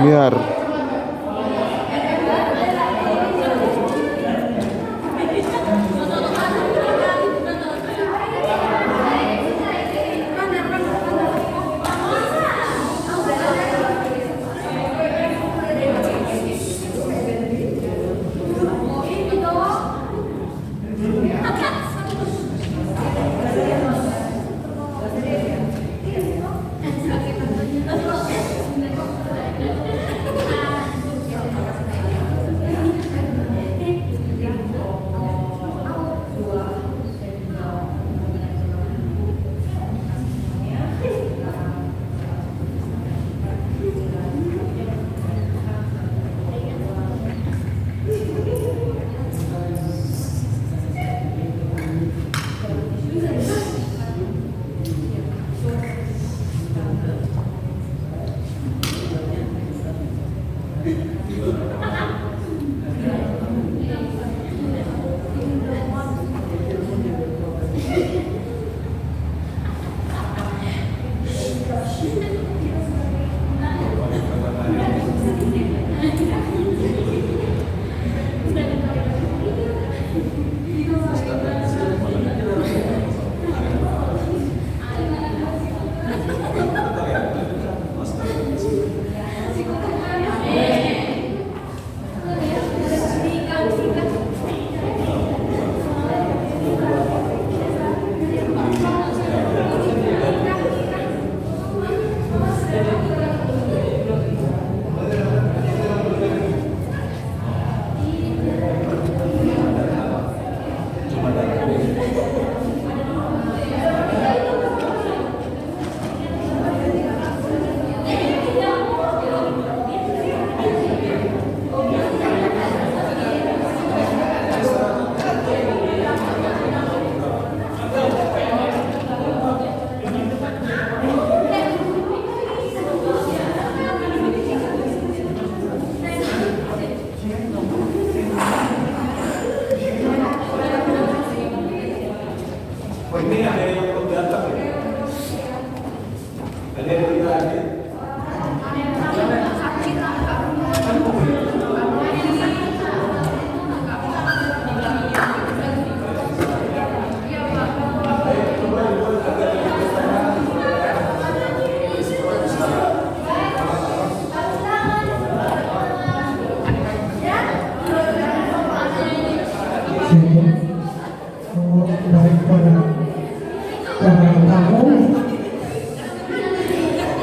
Biar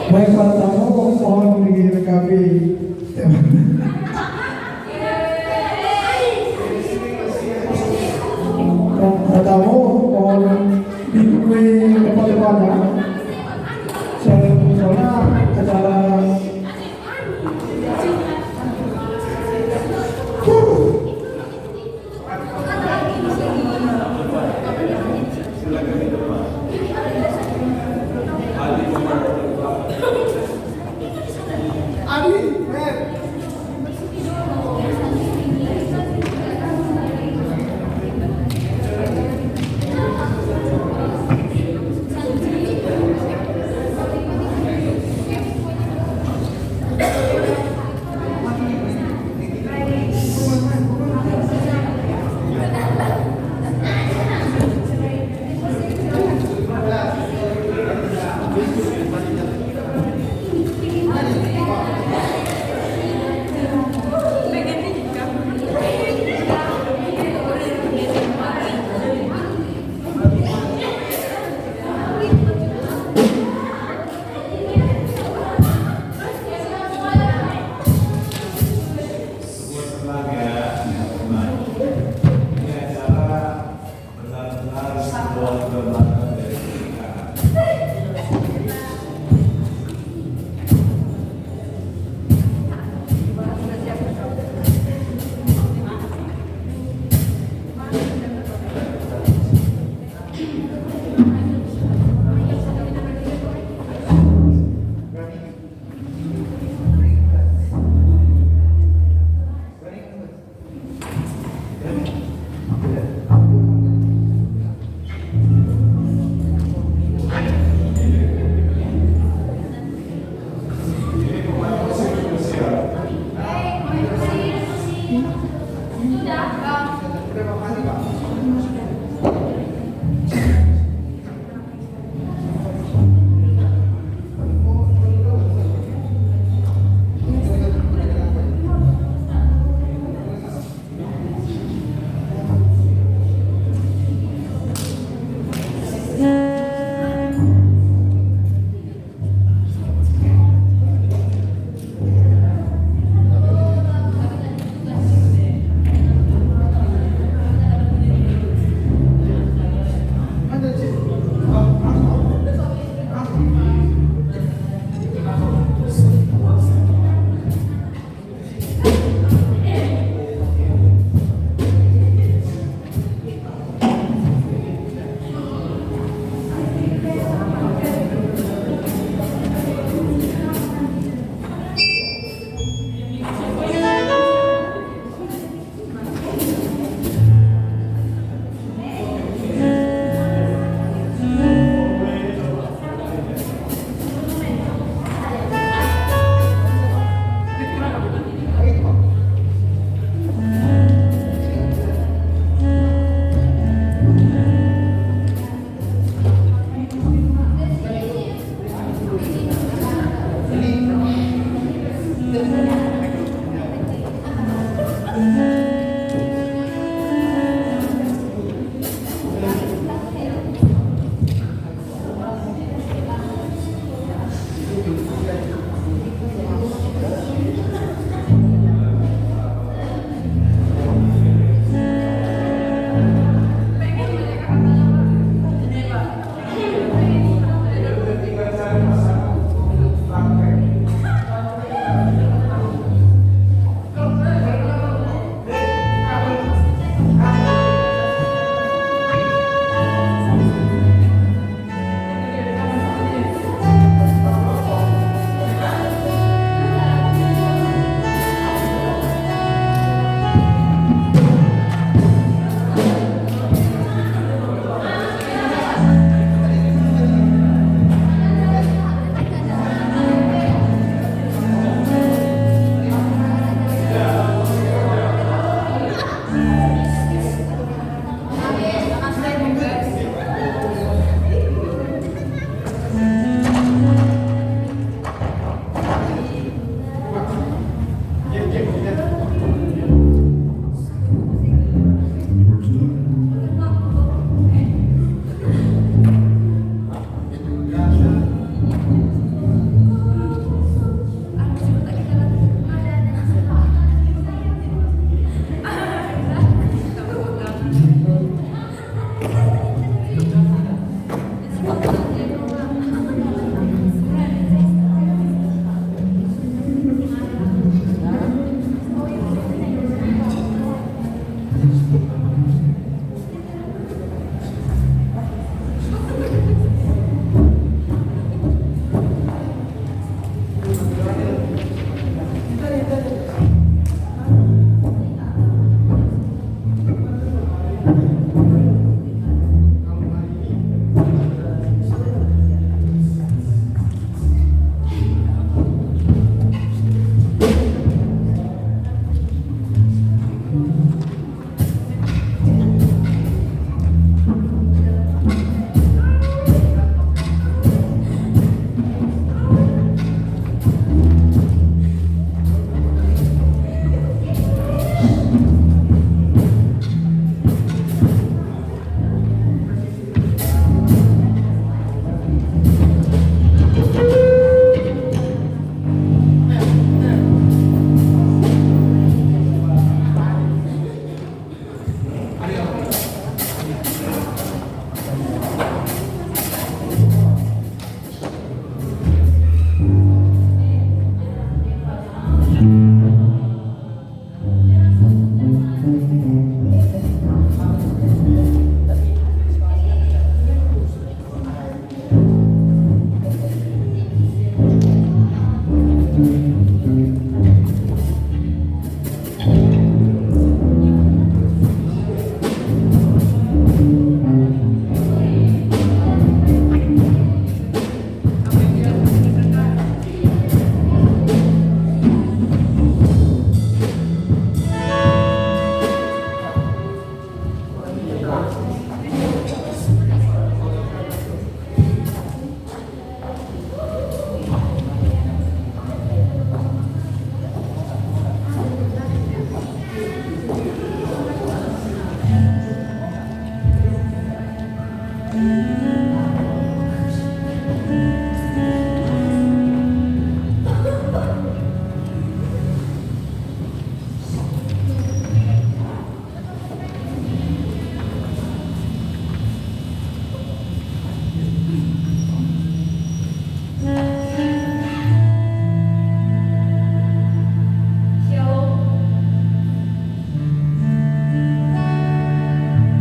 baik para tamu mohon dilengkapi tamu mohon diberi tempat-tempatnya soalnya acara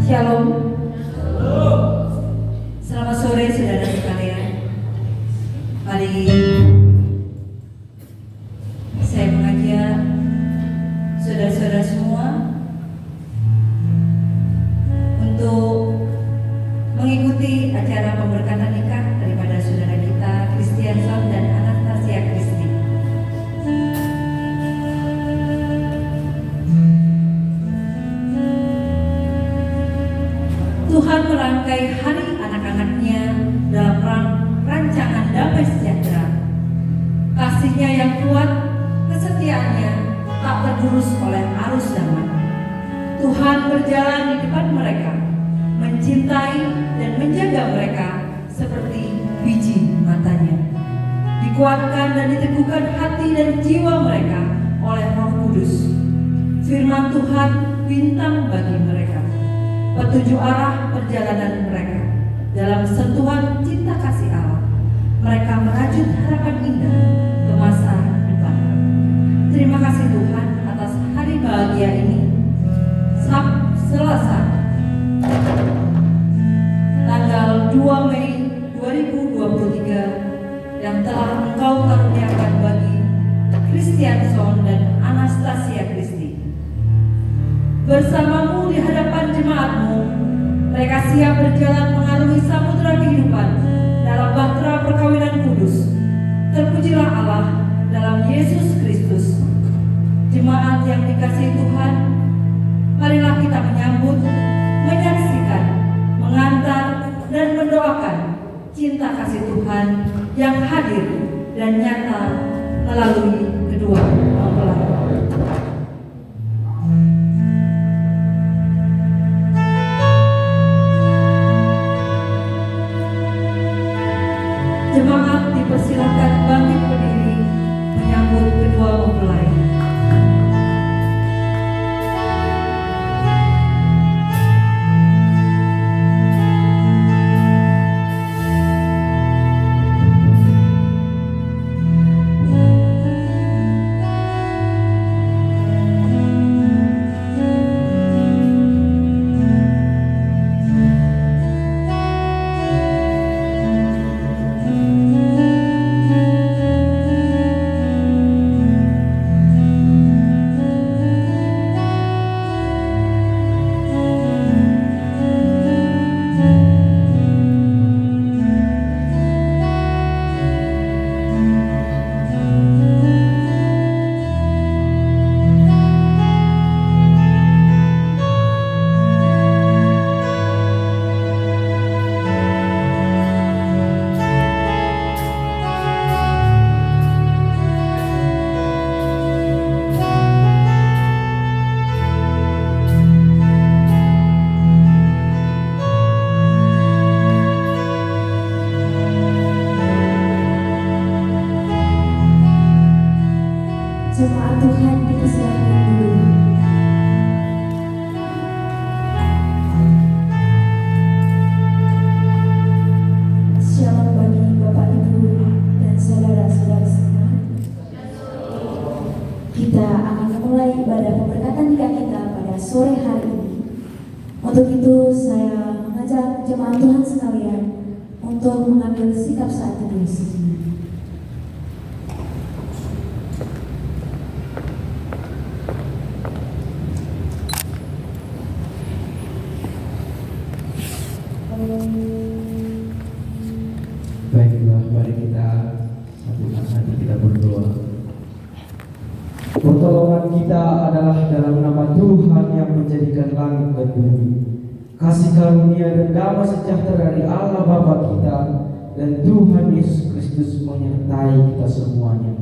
Shalom. Selamat sore saudara sekalian. Mari saya mengajak saudara-saudara semua untuk mengikuti acara pemberkatan nikah daripada saudara kita Kristianson dan Anastasia Kristi. Tuhan merangkai hari anak-anaknya dalam rancangan damai sejahtera. Kasih-Nya yang kuat, kesetiaannya tak tergerus oleh arus zaman. Tuhan berjalan di depan mereka, mencintai dan menjaga mereka seperti biji matanya. Dikuatkan dan diteguhkan hati dan jiwa mereka oleh Roh Kudus. Firman Tuhan bintang bagi mereka, petunjuk arah perjalanan mereka. Dalam sentuhan cinta kasih Allah, mereka merajut harapan indah ke masa depan. Terima kasih Tuhan atas hari bahagia ini. Selasa, tanggal 2 Mei 2023 yang telah Engkau karuniakan bagi Kristianson dan Anastasia Kristi. Bersamamu di hadapan jemaatmu, mereka siap berjalan mengarungi samudera kehidupan dalam bahtera perkawinan kudus. Terpujilah Allah dalam Yesus Kristus. Jemaat yang dikasihi Tuhan, marilah kita menyambut, menyaksikan, mengantar, dan mendoakan cinta kasih Tuhan yang hadir dan nyata melalui kedua mempelai. Jemaat dipersilakan bangkit berdiri menyambut kedua mempelai. Jemaat Tuhan dipersilakan dulu. Shalom bagi Bapak Ibu dan saudara-saudara semua. Kita akan memulai ibadah pemberkatan nikah kita pada sore hari ini. Untuk itu saya mengajak jemaat Tuhan sekalian untuk mengambil sikap saat teduh sejenak. Baiklah, mari kita satukan hati kita berdoa. Pertolongan kita adalah dalam nama Tuhan yang menjadikan langit dan bumi. Kasih karunia dan damai sejahtera dari Allah Bapa kita dan Tuhan Yesus Kristus menyertai kita semuanya.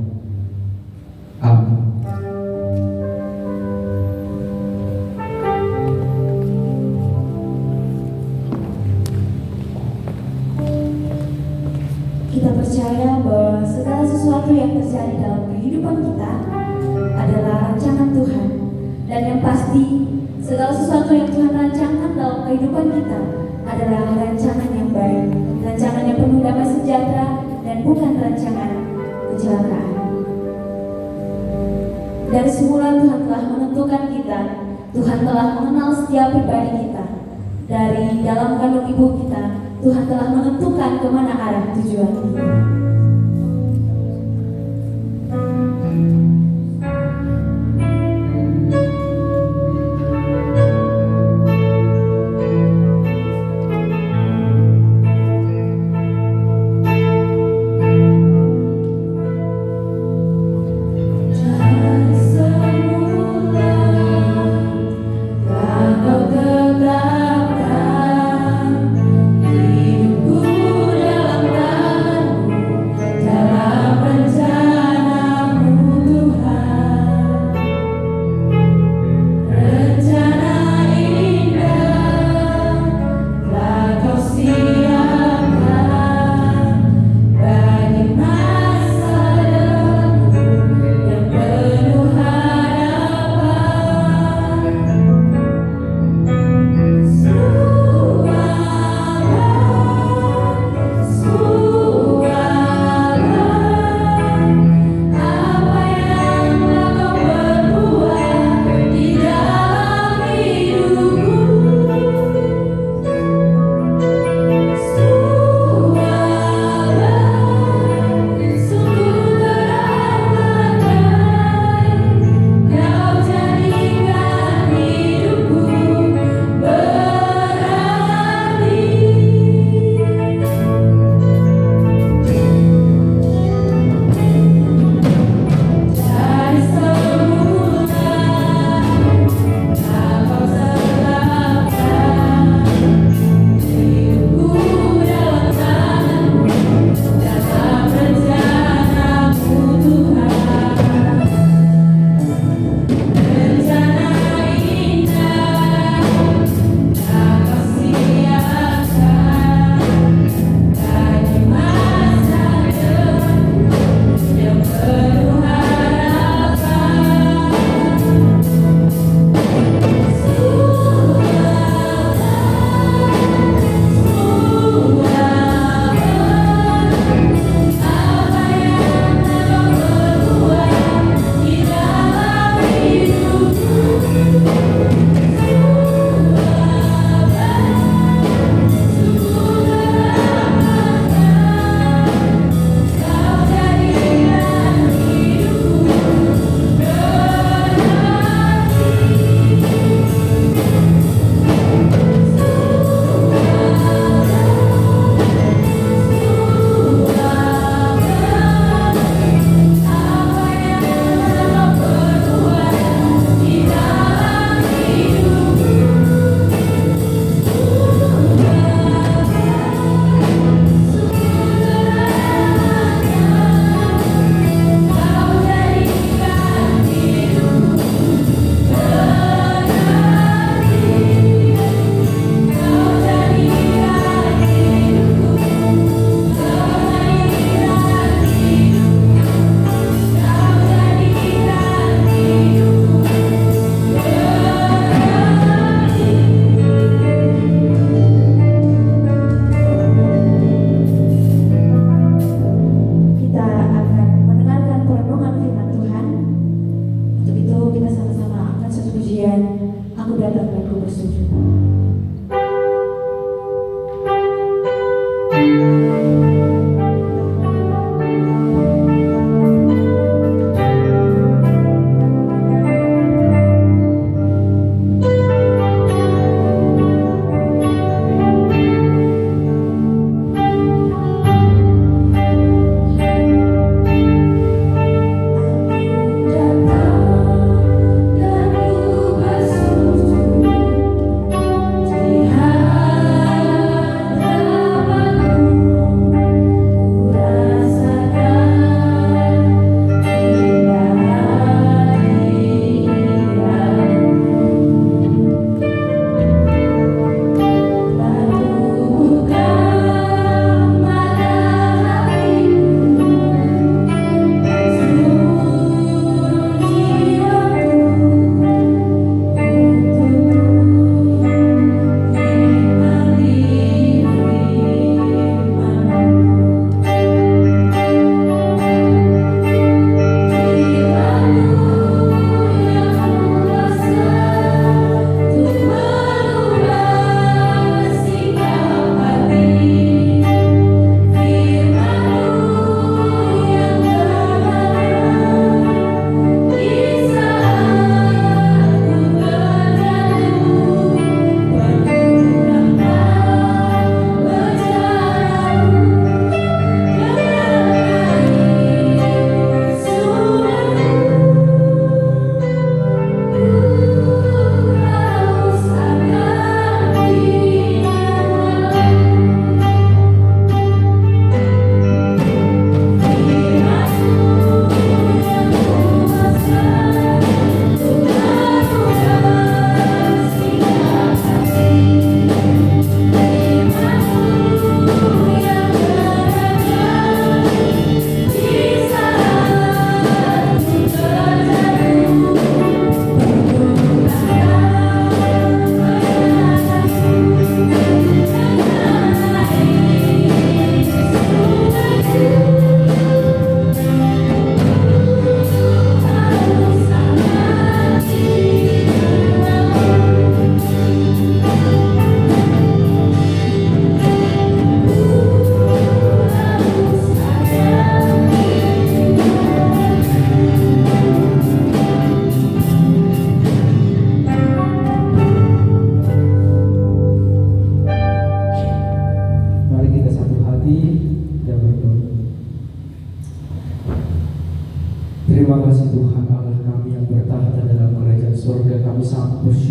Amin. Kita percaya bahwa segala sesuatu yang terjadi dalam kehidupan kita adalah rancangan Tuhan. Dan yang pasti, segala sesuatu yang Tuhan rancangkan dalam kehidupan kita adalah rancangan yang baik, rancangan yang penuh damai sejahtera, dan bukan rancangan kecelakaan. Dari semula Tuhan telah menentukan kita, Tuhan telah mengenal setiap pribadi kita. Dari dalam kandung ibu kita, Tuhan telah menentukan kemana arah tujuan kita.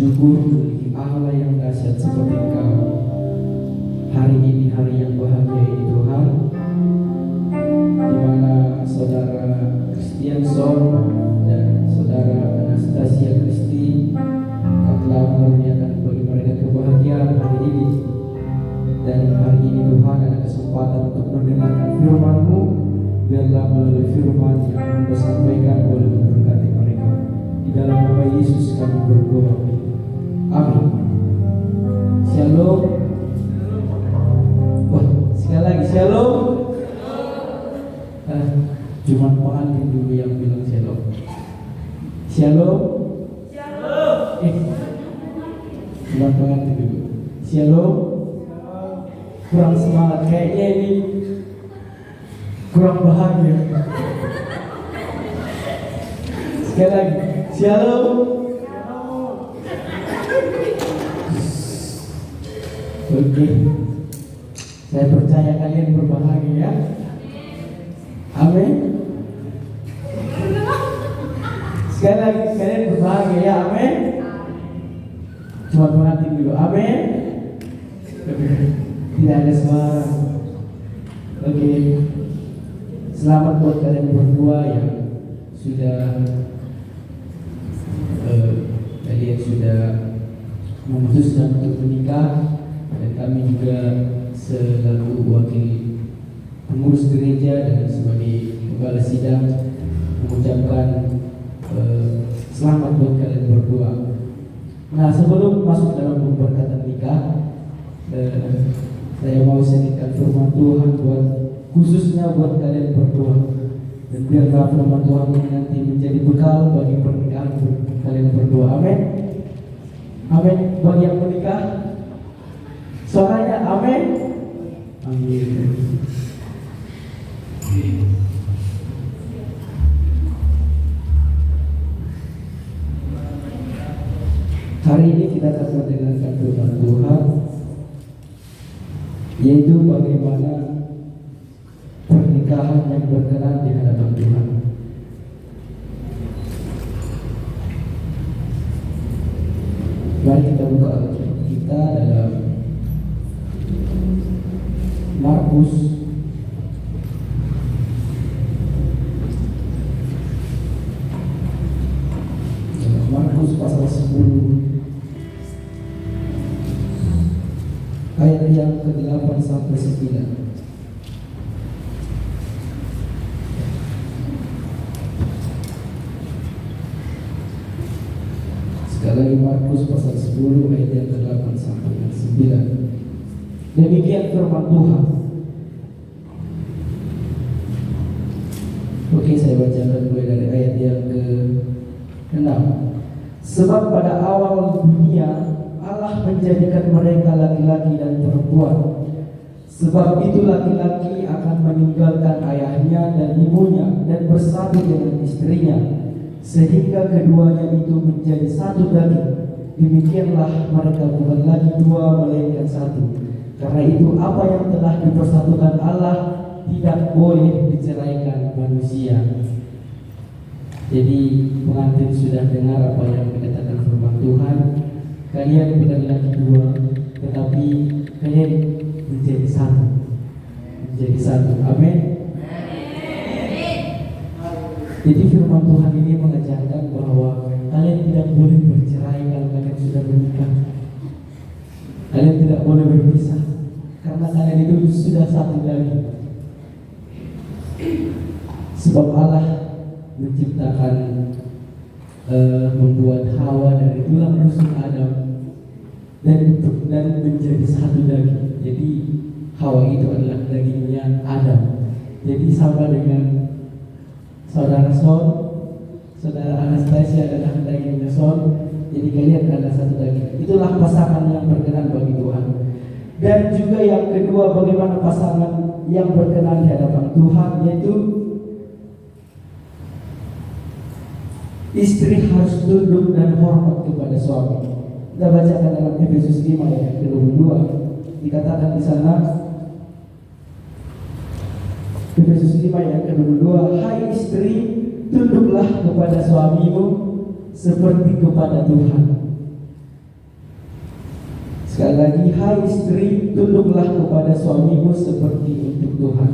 bersyukur memiliki Allah yang dahsyat seperti Engkau. Hari ini hari yang bahagia ini Tuhan, di mana saudara Christian Son dan saudara Anastasia Kristi Kau telah mengaruniakan bagi mereka kebahagiaan hari ini. Dan hari ini Tuhan ada kesempatan untuk mendengarkan firman-Mu. Biarlah melalui firman yang Anda sampaikan boleh memberkati mereka. Di dalam nama Yesus kami berdoa. Amin. Shalom. Wah, sekali lagi shalom. Cuma pengantin dulu yang bilang shalom. Shalom. Cuma pengantin dulu. Shalom. Kurang semangat kayaknya ini. Kurang bahagia. Sekali lagi, shalom. Oke, saya percaya kalian berbahagia ya. Amin. Sekali lagi, kalian berbahagia ya. Amin. Cuma berhati dulu. Amin. Tidak ada suara. Oke. Selamat buat kalian berdua yang sudah kalian sudah memutuskan untuk menikah, dan kami juga selaku wakil pengurus gereja dan sebagai kepala sidang mengucapkan selamat buat kalian berdua. Nah, sebelum masuk dalam pemberkatan nikah, saya mau sharingkan firman Tuhan khususnya buat kalian berdua, dan biarlah firman Tuhan ini nanti menjadi bekal bagi pernikahan kalian berdua. Amin. Amin. Bagi yang menikah, suaranya amin. Amin. Hari ini kita akan mendengarkan firman Tuhan, yaitu bagaimana pernikahan yang berkenan di hadapan Tuhan. Mari kita buka Alkitab kita dalam Markus pasal 10 ayat yang ke-8 sampai 9. Sekali lagi Markus pasal 10 ayat yang ke-8 sampai 9. Demikian firman Tuhan. Oke, saya bacakan mulai dari ayat yang ke-6. Sebab pada awal dunia Allah menjadikan mereka laki-laki dan perempuan. Sebab itu laki-laki akan meninggalkan ayahnya dan ibunya dan bersatu dengan istrinya, sehingga keduanya itu menjadi satu daging. Demikianlah mereka bukan lagi dua melainkan satu. Karena itu apa yang telah dipersatukan Allah tidak boleh diceraikan manusia. Jadi pengantin sudah dengar apa yang dikatakan firman Tuhan. Kalian bukan lagi dua, tetapi kalian menjadi satu. Menjadi satu. Amin. Jadi firman Tuhan ini mengajarkan bahwa kalian tidak boleh bercerai kalau kalian sudah menikah. Kalian tidak boleh berpisah, karena kalian itu sudah satu lagi. Sebab Allah menciptakan, membuat Hawa dari tulang rusuk Adam dan menjadi satu daging. Jadi Hawa itu adalah dagingnya Adam. Jadi sama dengan saudara Son, saudara Anastasia adalah dagingnya Son. Jadi kalian adalah satu daging. Itulah pasangan yang berkenan bagi Tuhan. Dan juga yang kedua, bagaimana pasangan yang berkenan di hadapan Tuhan, yaitu istri harus tunduk dan hormat kepada suami. Kita bacakan dalam Efesus 5 ayat ke-22. Dikatakan di sana, Efesus 5 ayat ke-22, hai istri, tunduklah kepada suamimu seperti kepada Tuhan. Sekali lagi, hai istri, tunduklah kepada suamimu seperti untuk Tuhan.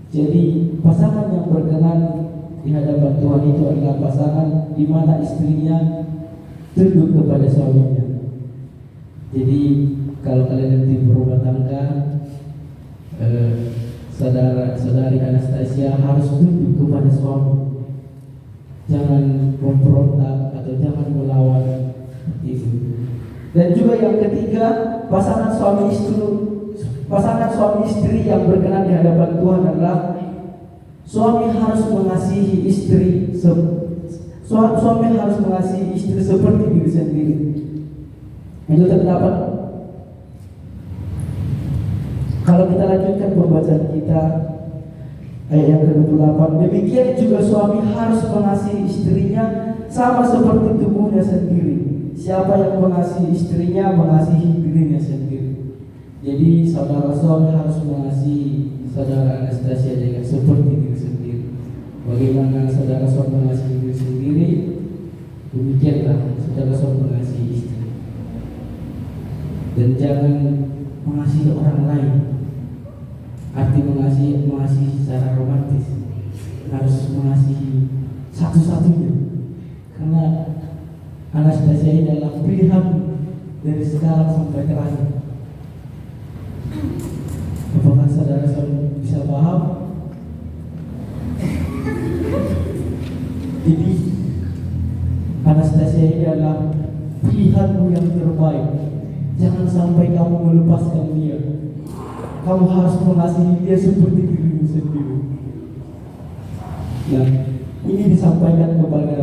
Jadi pasangan yang berkenan di hadapan Tuhan itu adalah pasangan di mana istrinya tunduk kepada suaminya. Jadi kalau kalian nanti berumah tangga, saudari Anastasia harus tunduk kepada suami. Jangan memberontak atau jangan melawan itu. Dan juga yang ketiga, pasangan suami istri yang berkenan di hadapan Tuhan adalah suami harus mengasihi istri seperti diri sendiri. Itu terdapat. Kalau kita lanjutkan pembacaan kita ayat yang ke-28, demikian juga suami harus mengasihi istrinya sama seperti tubuhnya sendiri. Siapa yang mengasihi istrinya mengasihi dirinya sendiri. Jadi saudara Son harus mengasihi saudara Anastasia dengan seperti diri sendiri. Bagaimana saudara Son mengasihi diri sendiri, demikianlah saudara Son mengasihi istri. Dan jangan mengasihi orang lain. Arti mengasihi secara romantis, harus mengasihi satu-satunya. Karena Anastasia ini adalah pilihan dari sekarang sampai terakhir. Apakah saudara bisa paham? Jadi Anastasia ini adalah pilihanmu yang terbaik. Jangan sampai kamu melepaskan dia. Kamu harus mengasihi dia seperti dirimu sendiri. Nah, ini disampaikan kepada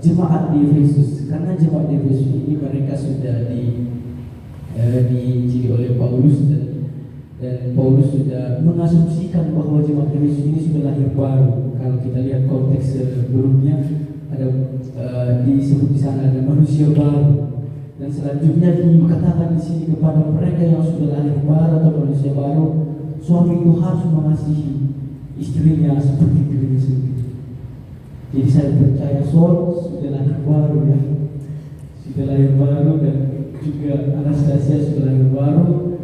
jemaat di Efesus, karena jemaat di Efesus ini mereka sudah diinjili oleh Paulus, dan Paulus sudah mengasumsikan bahwa jemaat Efesus ini sudah lahir baru. Kalau kita lihat konteks sebelumnya, ada disebut di sana ada manusia baru, dan selanjutnya dikatakan di sini kepada mereka yang sudah lahir baru atau manusia baru, suami itu harus mengasihi istrinya seperti dirinya sendiri. Jadi saya percaya sudah lahir baru ya, sudah lahir baru, dan juga Anastasia sudah lahir baru,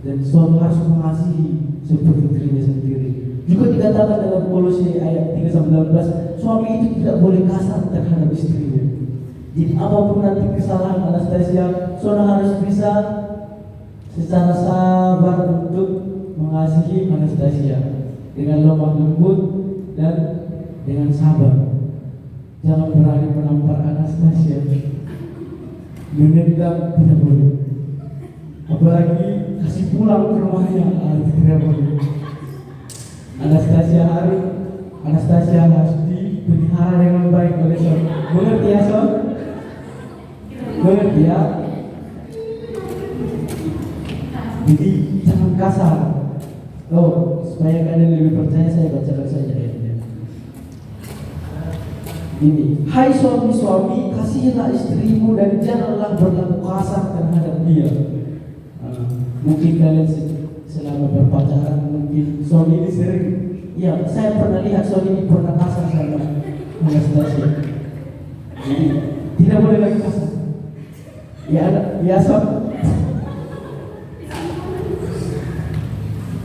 dan suami harus mengasihi seperti dirinya sendiri. Juga dikatakan dalam Kolose ayat 3-19, suami itu tidak boleh kasar terhadap istrinya. Jadi apapun nanti kesalahan Anastasia, saudara harus bisa secara sabar untuk mengasihi Anastasia dengan lemah lembut dan dengan sabar. Jangan berani menampar Anastasia, menendang tidak boleh. Apalagi kasih pulang ke rumahnya, tidak boleh. Anastasia harus dipelihara dengan baik oleh Son. Mengerti ya Son? Mengerti ya? Jadi jangan kasar. Supaya kalian lebih percaya, saya bacakan saja ayatnya. Ini, hai suami-suami, kasihilah istrimu dan janganlah berlaku kasar terhadap dia. Mungkin kalian selama berpacaran, mungkin suami ini sering, ya saya pernah lihat suami ini pernah kasar sama Anastasia. Jadi tidak boleh lagi kasar. Ya suami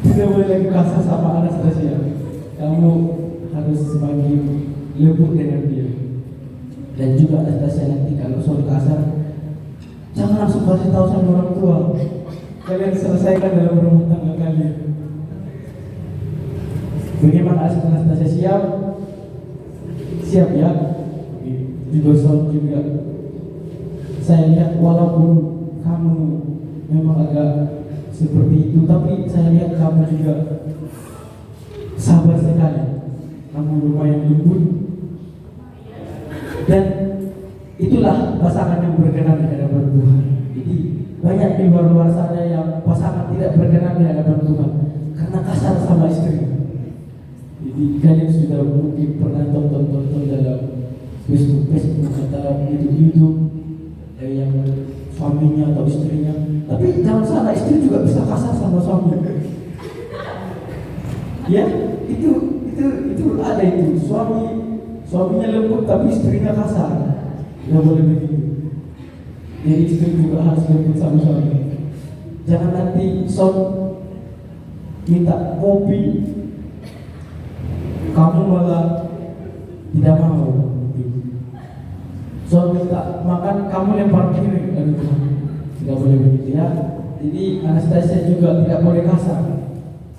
tidak boleh lagi kasar sama Anastasia. Kamu harus semakin lembut dengan dia. Dan juga Anastasia nanti kalau suami kasar, jangan langsung kasih tahu sama orang tua. Kalian selesaikan dalam rumah tangga kalian. Bagaimana Anastasia siap? Siap ya? Juga Son juga. Saya lihat walaupun kamu memang agak seperti itu, tapi saya lihat kamu juga sabar sekali. Kamu lumayan lembut. Dan itulah pasangan yang berkenan di hadapan Tuhan. Jadi banyak di luar sana yang pasangan tidak berkenan di hadapan Tuhan karena kasar sama istri. Jadi kalian sudah mungkin pernah tonton dalam Facebook atau YouTube yang suaminya atau istrinya. Tapi jangan salah, istri juga bisa kasar sama suami. Ya, itu ada itu. Suaminya lembut tapi istrinya kasar. Tidak boleh begitu. Jadi istri juga harus lembut sama suami. Jangan nanti son minta kopi, kamu malah tidak mau. Son minta makan, kamu lempar piring. Aduh, tidak boleh begitu ya. Jadi Anastasia juga tidak boleh kasar,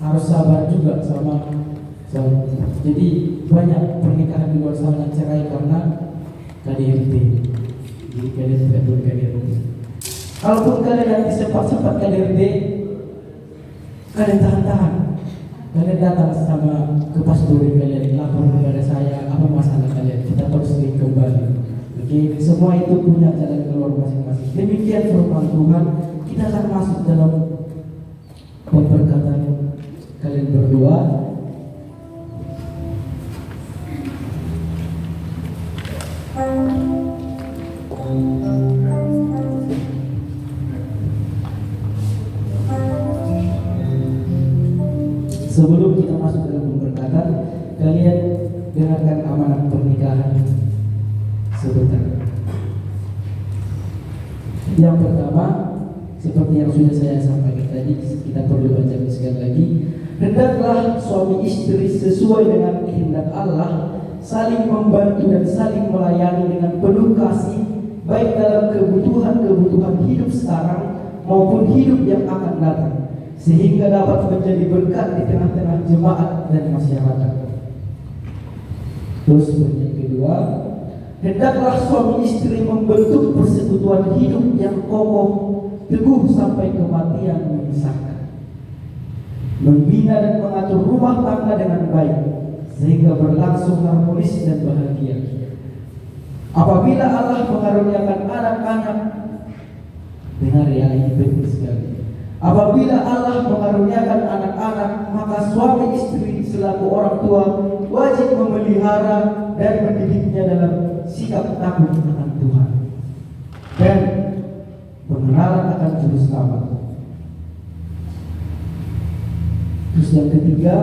harus sabar juga sama son. Jadi banyak pernikahan di luar sana cerai karena KDRT. Jadi kalian tidak boleh KDRT. Kalaupun kalian nanti sempat KDRT, kalian tahan-tahan. Kalian datang sama ke pastori, kalian lapor kepada saya apa masalah kalian, kita terus kembali. Oke, semua itu punya jalan keluar masing-masing. Demikian firman Tuhan. Kita akan masuk dalam pemberkatan kalian berdua. Sebelum kita masuk dalam pemberkatan, kalian dengarkan amanat pernikahan sebentar. Yang pertama, seperti yang sudah saya sampaikan tadi, kita perlu baca sekali lagi. Hendaklah suami istri sesuai dengan kehendak Allah saling membantu dan saling melayani dengan penuh kasih, baik dalam kebutuhan hidup sekarang maupun hidup yang akan datang, sehingga dapat menjadi berkat di tengah-tengah jemaat dan masyarakat. Terus yang kedua, hendaklah suami istri membentuk persekutuan hidup yang kokoh, teguh sampai kematian memisahkan, membina dan mengatur rumah tangga dengan baik, sehingga berlangsung harmonis dan bahagia. Apabila Allah mengaruniakan anak-anak, dengar ya, ini penting sekali. Apabila Allah mengaruniakan anak-anak, maka suami istri selaku orang tua wajib memelihara dan mendidiknya dalam sikap takut akan Tuhan dan pengenalan akan juru selamat. Terus yang ketiga,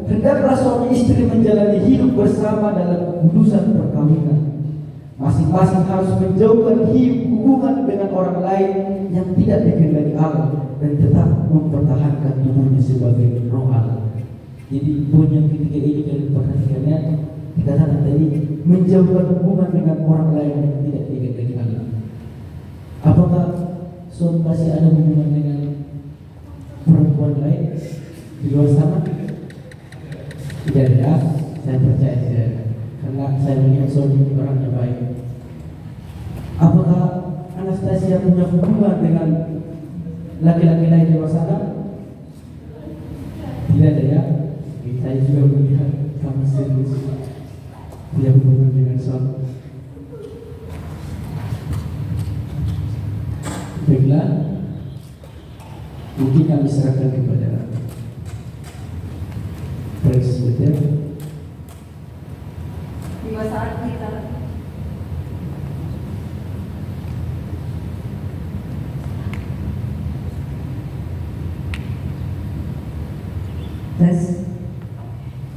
hendaklah suami istri menjalani hidup bersama dalam kekudusan perkawinan. Masing-masing harus menjauhkan hubungan dengan orang lain yang tidak dikehendaki Allah dan tetap mempertahankan tubuhnya sebagai roh Allah. Jadi poin yang ketiga ini kalian perhatikannya, dikatakan tadi menjauhkan hubungan dengan orang lain yang tidak dikehendaki Allah. Apakah suami masih ada hubungan dengan perempuan lain di luar sana? Tidak ada, saya percaya tidak ada, karena saya melihat suami orangnya baik. Apakah Anastasia punya hubungan dengan laki-laki lain di luar sana? Tidak ada ya. Saya juga melihat kamu serius punya hubungan dengan suami. Baiklah, mungkin kami serahkan kepada Presiden. Tiba saat kita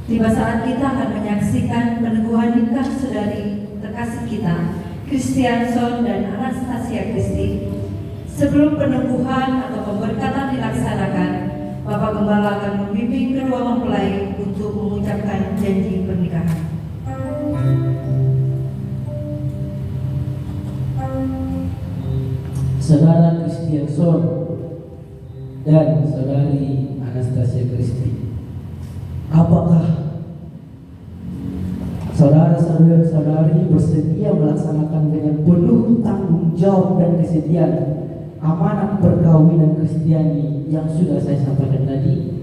Tiba saat kita akan menyaksikan peneguhan nikah saudari terkasih kita, Christianson dan Anastasia Christi. Sebelum peneguhan atau pemberkatan dilaksanakan, Bapak Gembala akan membimbing kedua mempelai untuk mengucapkan janji pernikahan. Saudara Christianson dan saudari Anastasia Christi, apakah saudara-saudari bersedia melaksanakan dengan penuh tanggung jawab dan kesediaan amanat perkawinan Kristiani yang sudah saya sampaikan tadi?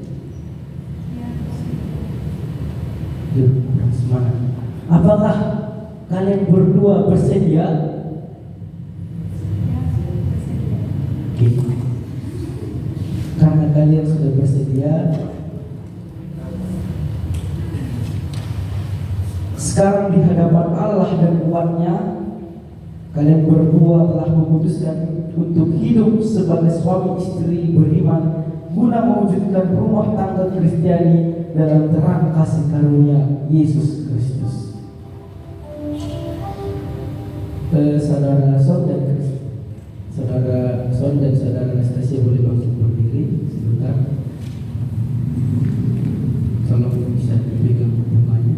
Semangat. Apakah kalian berdua bersedia? Oke. Karena kalian sudah bersedia, sekarang di hadapan Allah dan umatnya, kalian berdua telah memutuskan untuk hidup sebagai suami istri beriman guna mewujudkan rumah tangga Kristiani dalam terang kasih karunia Yesus Kristus. Saudara Son dan saudara Son Son dan saudara Anastasia boleh bangkit berdiri sebentar. Tolong bisa dipegang hubungannya.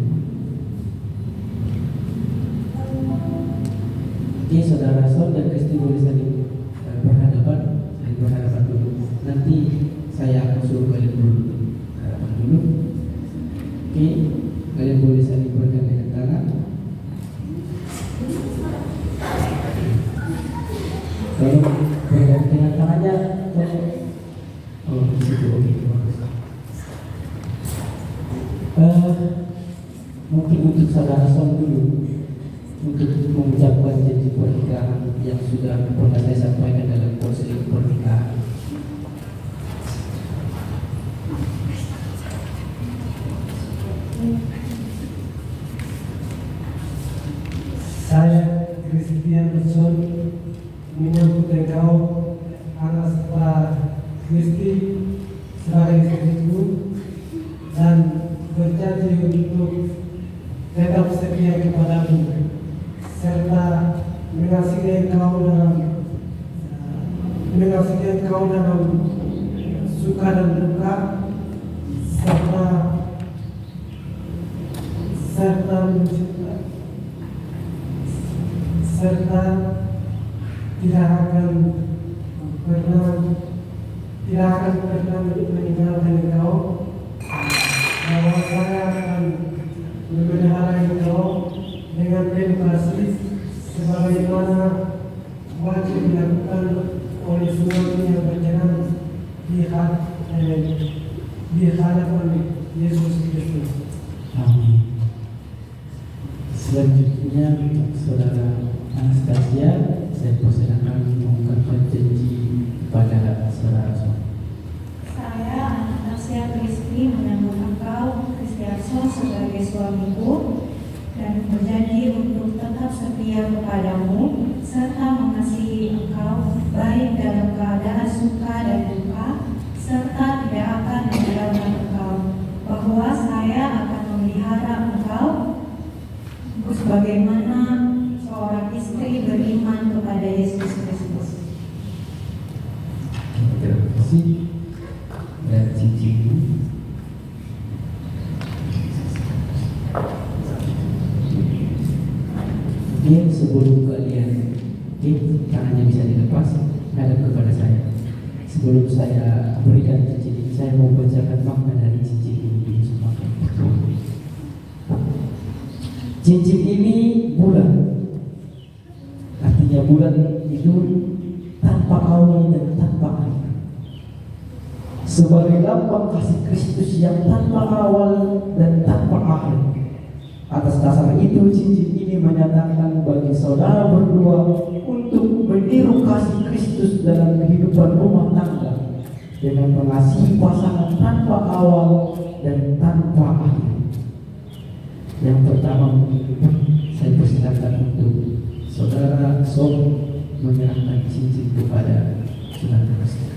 Oke, saudara Son dan Kristi boleh saling berhadapan dulu. Nanti saya akan suruh kalian berhadapan dulu. Oke, kalian boleh saling bergandengan tangan. Kalau bergandengan tangannya, oh di situ, oke, bagus. Mungkin untuk saudara Son dulu untuk mengucapkan janji pernikahan yang sudah pernah saya sampaikan dalam konseling pernikahan. Saya Christian Son menyambut engkau anak setelah Kristi sebagai istriku dan berjanji untuk tetap setia kepadamu serta mengasihi engkau dalam suka dan duka serta tidak akan pernah meninggalkan engkau, bahwa saya akan memelihara engkau dengan penuh kasih sebagaimana wajib dilakukan oleh suami yang berjalan di hadapan Yesus Kristus. Amin. Selanjutnya untuk saudara Anastasia, saya persilakan mengungkapkan janji kepada saudara Son. Saya, Anastasia Kristi, menyambut engkau, Kristianso, sebagai suamiku dan berjanji untuk tetap setia kepadamu serta mengasihi engkau baik dalam keadaan suka dan duka serta tidak akan meninggalkan engkau, bahwa saya akan memelihara engkau sebagaimana seorang istri beriman kepada Yesus Kristus. Terima kasih. Dan cincin. Oke, sebelum kalian tangannya bisa dilepas, hadap kepada saya. Sebelum saya berikan cincin ini, saya mau bacakan makna dari cincin ini semua. Cincin ini bulan, artinya bulan itu tanpa awal dan tanpa akhir, sebagai lambang kasih Kristus yang tanpa awal dan tanpa akhir. Atas dasar itu, cincin ini menyatakan bagi saudara berdua untuk meniru kasih Kristus dalam kehidupan rumah tangga dengan mengasihi pasangan tanpa awal dan tanpa akhir. Yang pertama, saya persilakan untuk saudara Son menyerahkan cincin kepada saudara Kristi.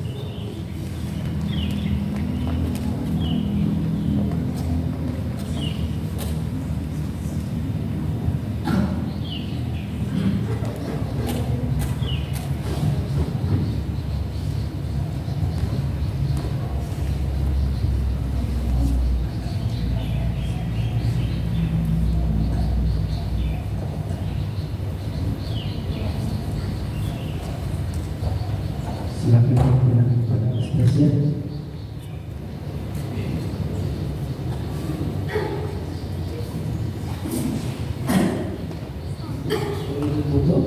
Silakan berkenan kepada Anastasia. Foto.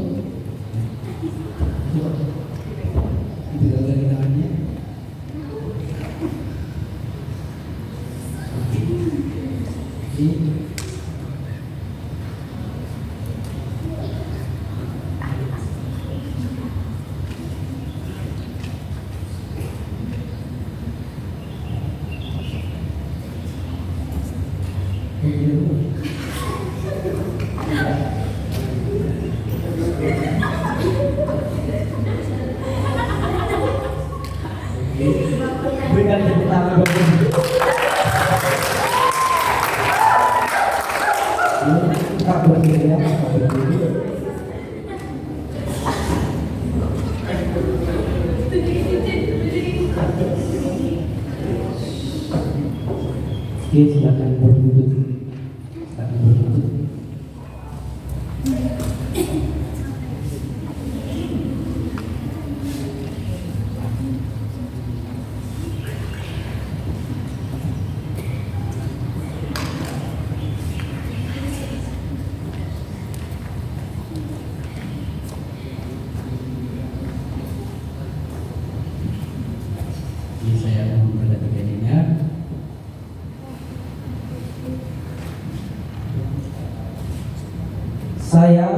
Tidak lagi tangannya. Oke. Berikan tepuk tangan bagi Kak berdiri ya, Kak berdiri. Oke, silakan berduduk. Silakan berduduk. Jadi saya akan memperhatikannya. Saya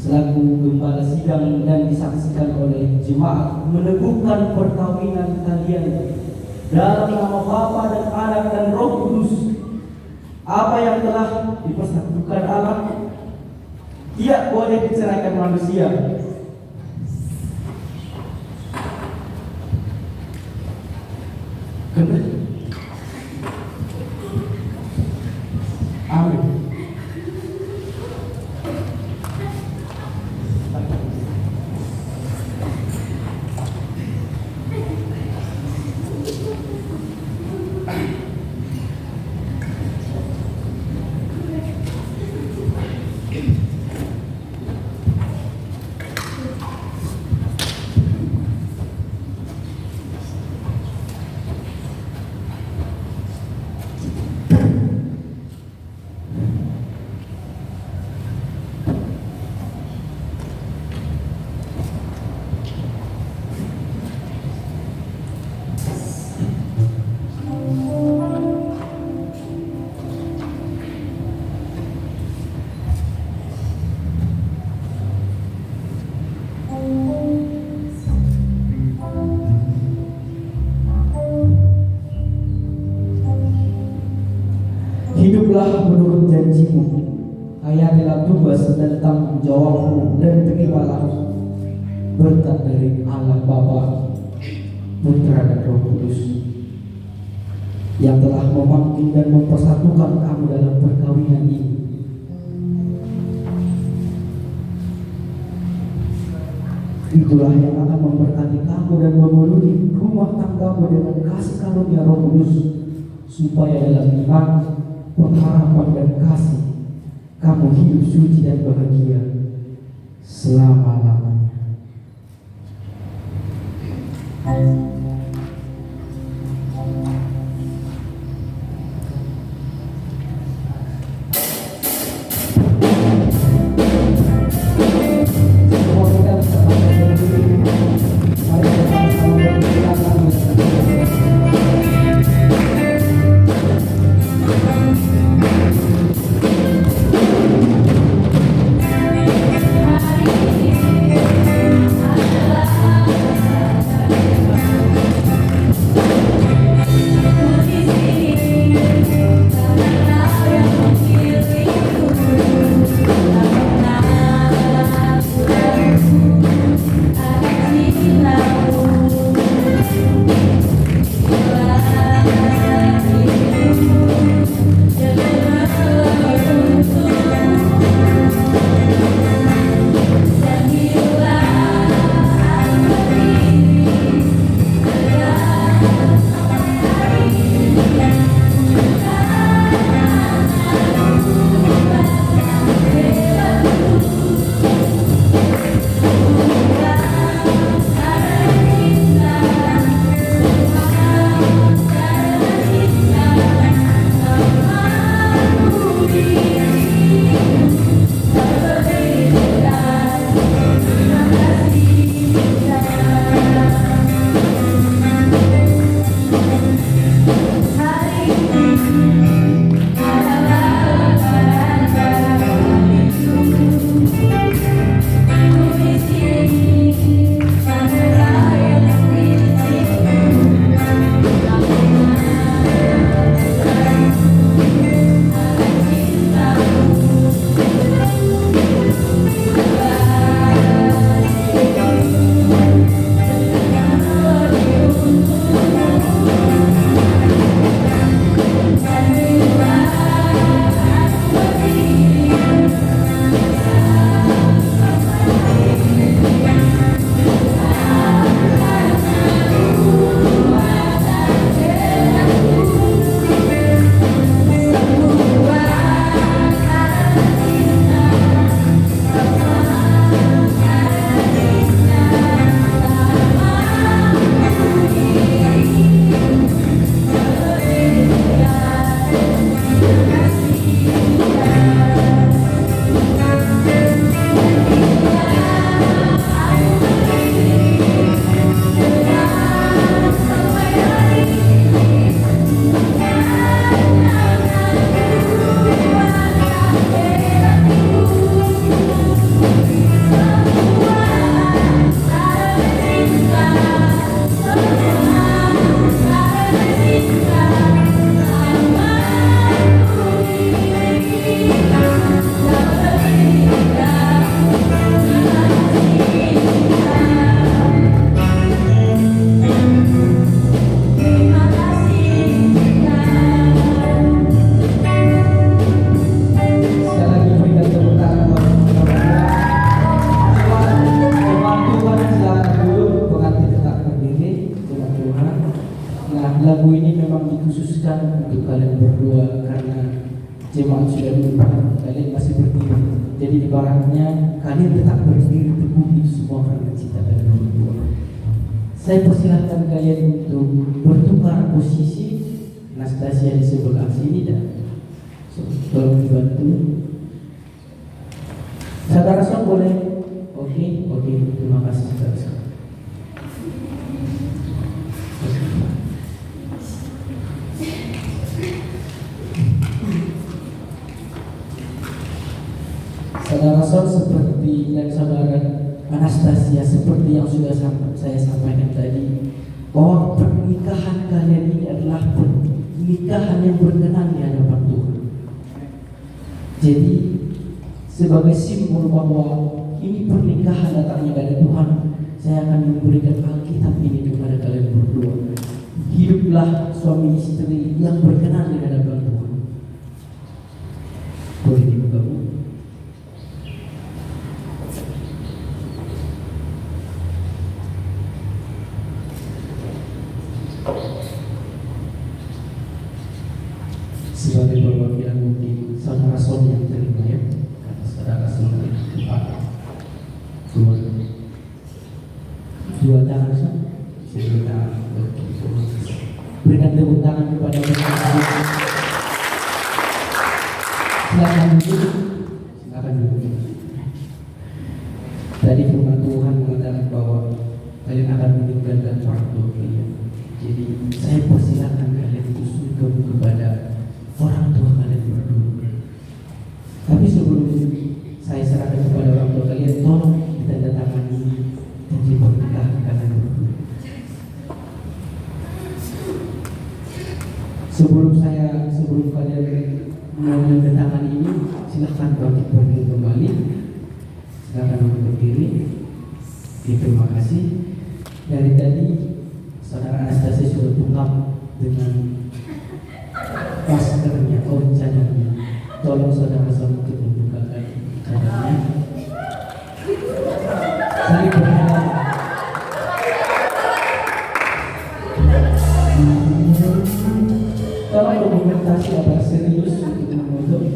selaku gembala sidang dan disaksikan oleh jemaat meneguhkan perkawinan kalian dalam nama Bapa dan Anak dan Roh Kudus. Apa yang telah dipersatukan Allah tidak boleh diceraikan manusia. Amin. Hiduplah menurut janjimu, hayatilah tugas dan tanggung jawabmu, dan terimalah berkat dari Allah Bapa, Putra dan Roh Kudus yang telah memanggil dan mempersatukan kamu dalam perkawinan ini. Itulah yang akan memberkati kamu dan memenuhi rumah tanggamu dengan kasih karunia Roh Kudus, supaya dalam iman, pengharapan dan kasih kamu hidup suci dan bahagia selama-lamanya. Semua kita bersama berdiri. Mari kita sama-sama berdoa. Hari ini adalah lagu ini memang dikhususkan untuk kalian berdua karena jemaat sudah lupa, kalian masih berdiri. Jadi ibaratnya kalian tetap berdiri teguh itu semua karena cinta kalian berdua. Saya persilahkan kalian untuk bertukar posisi. Anastasia di sebelah sini dan tolong dibantu. Saudara Son boleh? Oke, terima kasih saudara Son. Saudara Son seperti dan saudara Anastasia seperti yang sudah saya sampaikan tadi, bahwa pernikahan kalian ini adalah pernikahan yang berkenan di hadapan Tuhan. Jadi sebagai simbol bahwa ini pernikahan datangnya dari Tuhan, saya akan memberikan Alkitab ini kepada kalian berdua. Hiduplah suami istri yang berkenan di hadapan Tuhan. Boleh dibuka, Bu? Sebagai perwakilan mungkin saudara Son yang terima ya, kata saudara Son kepada dua tangan Son, berikan tepuk tangan kepada mereka. Silakan duduk. Tadi firman Tuhan mengatakan bahwa kalian akan meninggalkan orang tua kalian. Jadi saya persilakan kalian itu sungkem kepada orang tua kalian berdua. Tapi sebelum saya serahkan kepada orang tua kalian, tolong ditandatangani janji pernikahan kalian berdua. Sebelum kalian menandatangani ini, silakan bangkit berdiri kembali. Silakan berdiri. Terima kasih. Dari tadi saudara Anastasia sudah tungkap dengan maskernya, cadangnya. Tolong saudara untuk membukakan cadangnya. Saling berjalan. Tolong dokumentasi apa serius untuk memotong.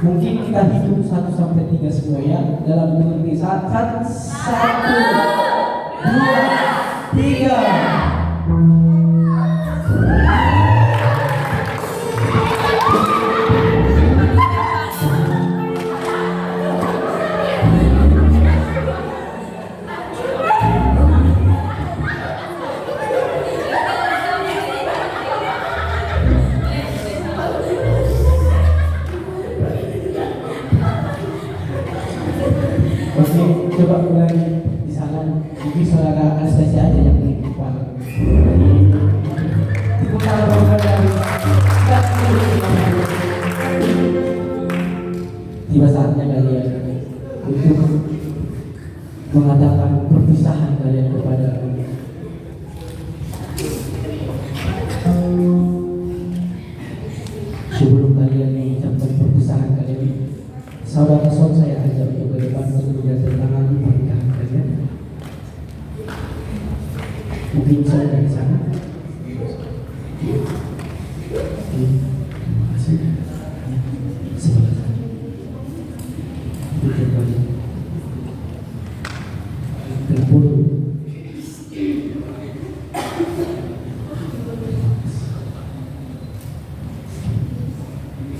Mungkin kita hitung 1 sampai 3 semua ya. Dalam berdiri 1, 2, 3. Oke, coba mulai di sana. Mungkin saudara Anastasia aja yang di depan. Tepuk tangan dari tiba saatnya kalian untuk mengatakan perpisahan kalian kepada sebelum kalian mengucapkan perpisahan kalian. Saudara Son saya ajak untuk ke depan untuk menandatangani pernikahan kalian. Mungkin saya dari sana. Terima kasih. Sebelah sana. Duduk kembali. Telepon.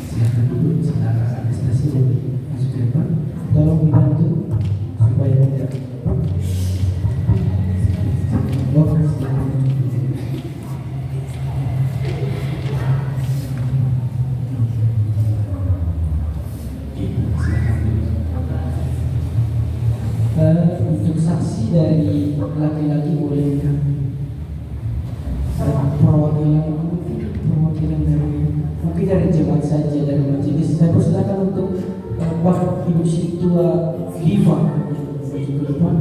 Silakan duduk, saudara Anastasia masuk ke depan. Tolong dibantu supaya tidak. Untuk saksi dari laki-laki boleh perwakilan dari jemaat saja dari majelis. Saya persilakan untuk Bapak Ibu Situa Diva maju ke depan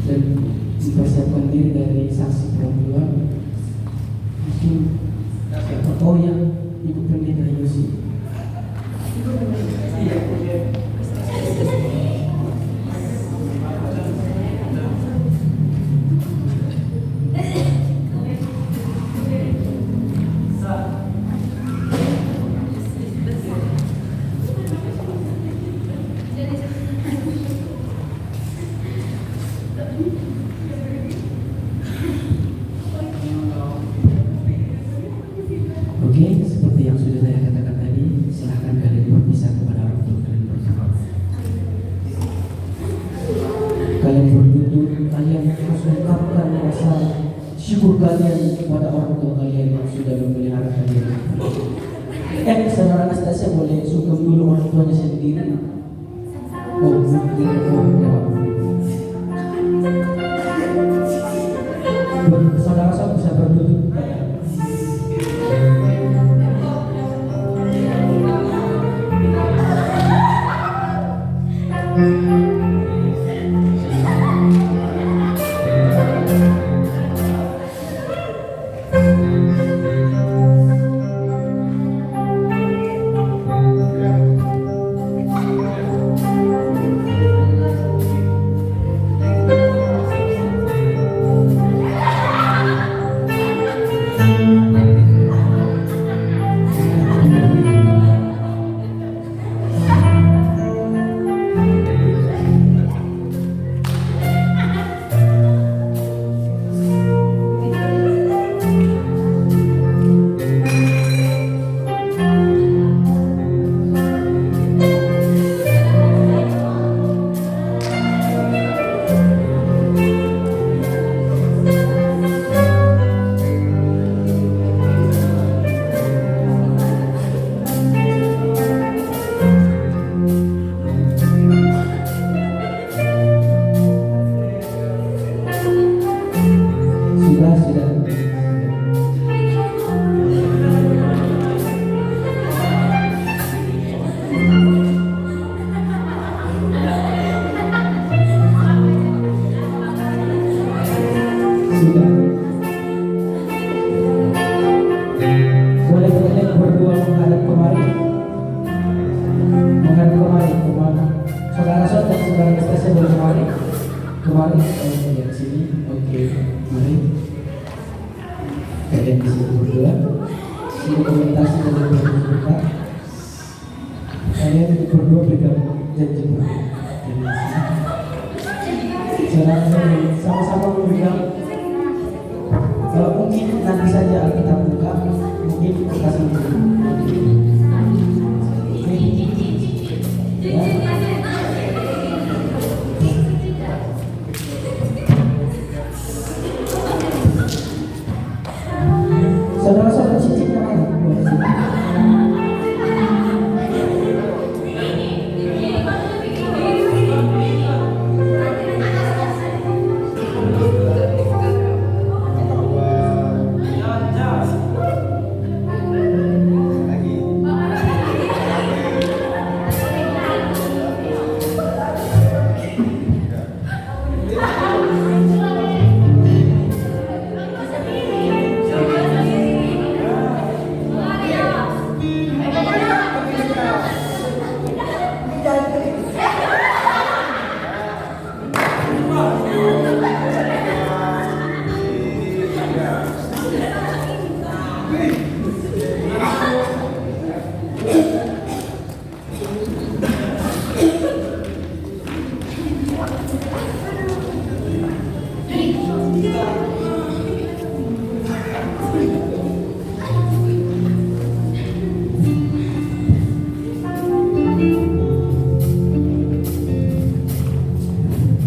dan dipersiapkan diri dari saksi perempuan. Mungkin oh ya, Ibu Pendeta Yosi. kalian harus ungkapkan rasa syukur kalian kepada orang tua kalian yang sudah memelihara kalian. Saudara Anastasia boleh sungkem dulu orang tuanya sendiri. Oh, saudara saya bisa berduduk. Boleh kalian berdua menghadap kemari. Menghadap kemari kemana? Saudara-saudara dan saudara Anastasia boleh kemari. Kemari, lihat sini. Oke, mari. Kalian di sini berdua. Sini komunikasi dengan berdua. Kalian berdua bergabung janji berdua. Saudara-saudara sama-sama memegang. Kalau mungkin nanti saja kita buka, mungkin kita kasih dulu. Ya. Saudara-saudara cincinnya mana?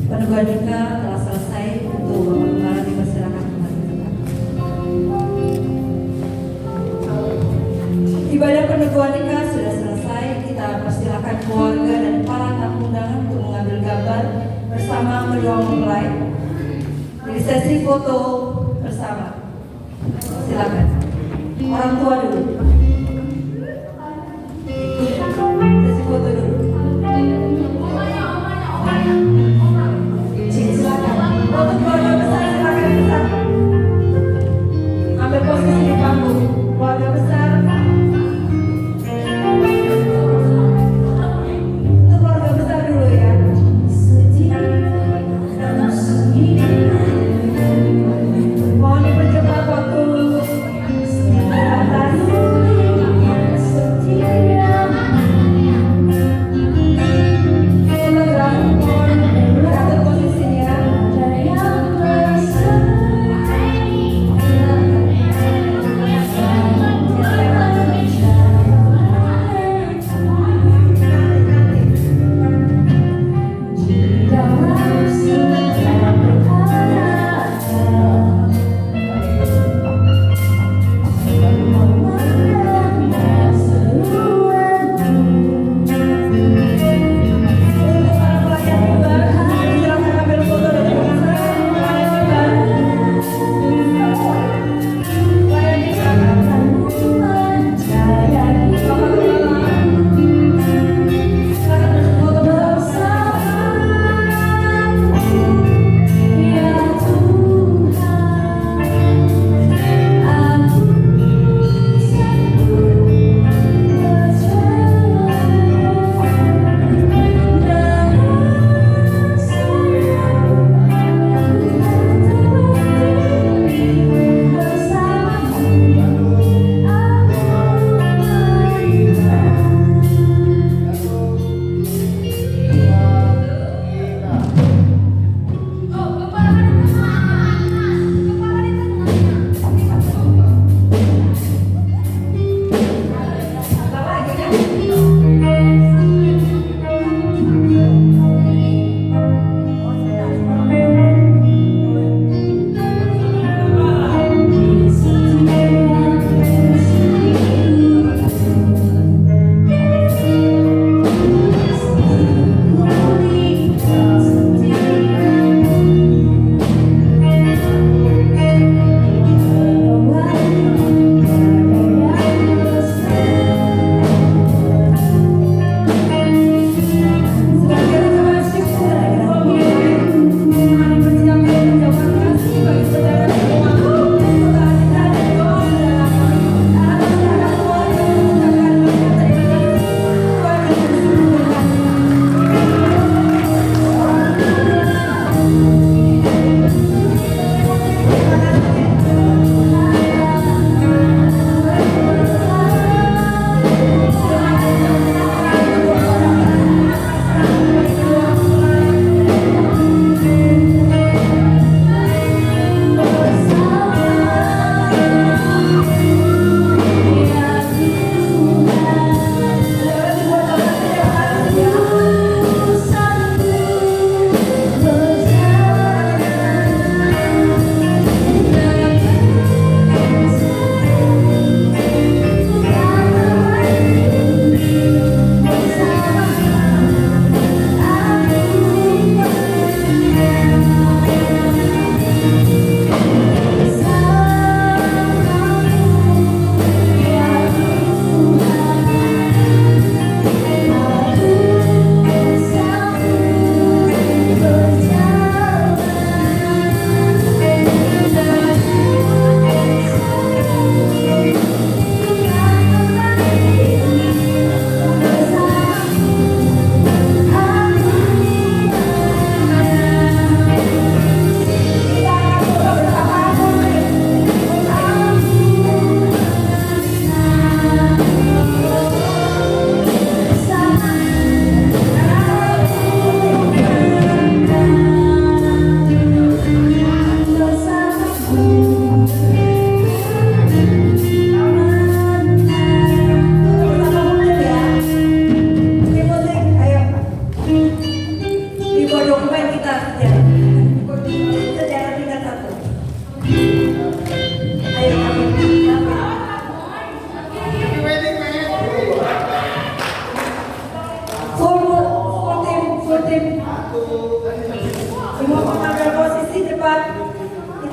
Peneguhan nikah telah selesai untuk Bapak Kepala dipersilakan kembali ke tempat. Ibadah peneguhan nikah sudah selesai. Kita persilakan keluarga dan para tamu undangan untuk mengambil gambar bersama kedua mempelai di sesi foto bersama. Silakan. Orang tua dulu. Sesi foto dulu. Untuk keluarga besar silakan besar. Ambil posisi di panggung. Keluarga besar. Untuk keluarga besar dulu ya. Mohon dipercepat waktu. Atas.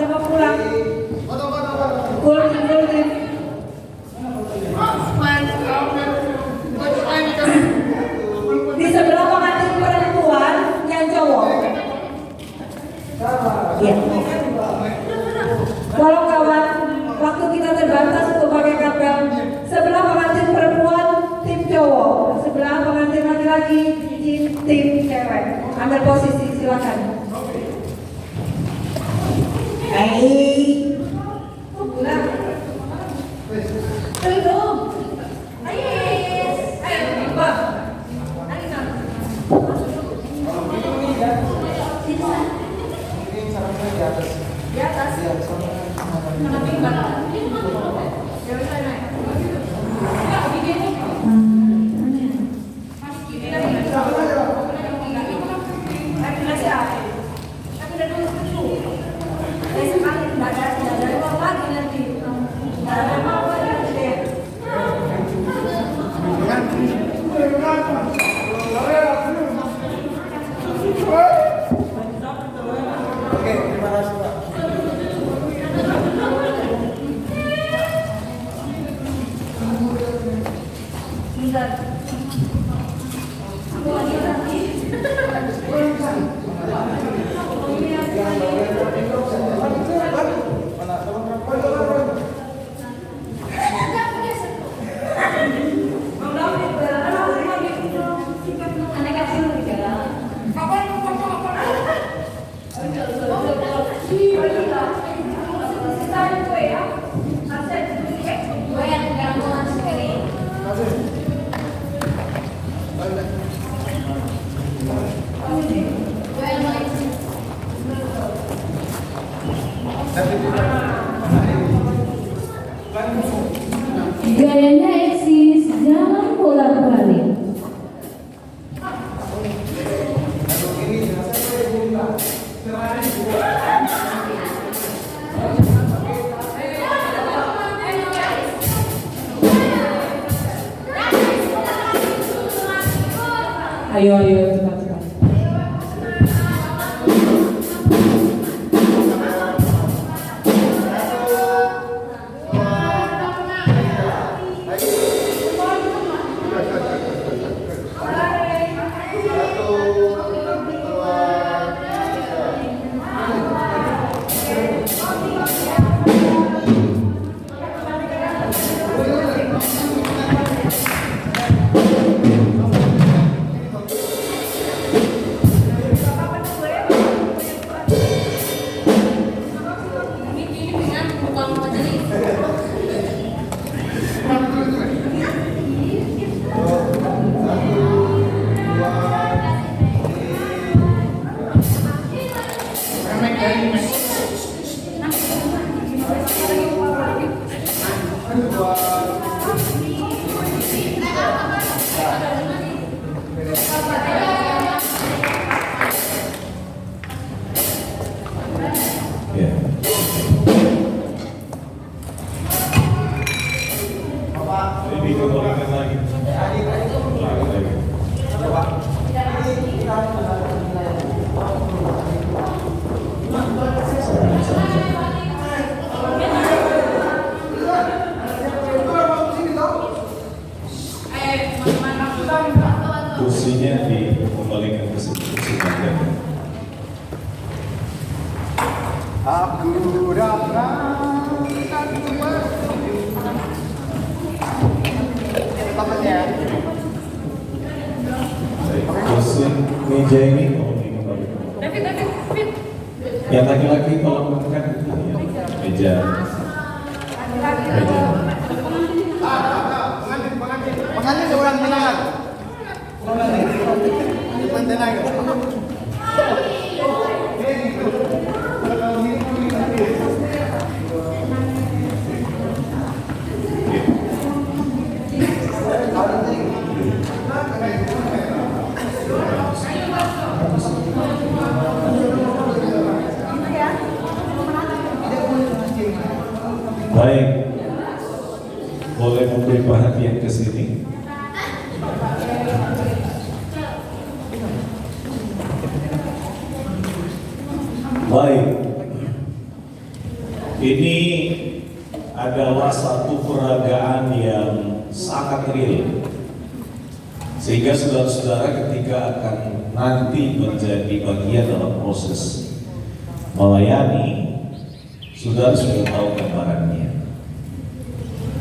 Coba pulang. Kultif. Di sebelah pengantin perempuan yang cowok. Iya. Tolong kawan, waktu kita terbatas untuk pakai kapel. Sebelah pengantin perempuan tim cowok, sebelah pengantin laki-laki tim cewek. Ambil posisi, silakan. Pulang. Belum. Di atas. Gayanya eksis, jangan bolak-balik. Ayo, cepat. Kursinya dikembalikan ke kursi bagian. Aku datang Kursi meja ini tolong dikembalikan. Yang laki-laki tolong mengangkat meja. pengantin seorang tenang. Tenang. Baik, boleh memberi perhatian ke sini. Baik, satu peragaan yang sangat real, sehingga saudara-saudara ketika akan nanti menjadi bagian dalam proses melayani, saudara sudah tahu gambarannya.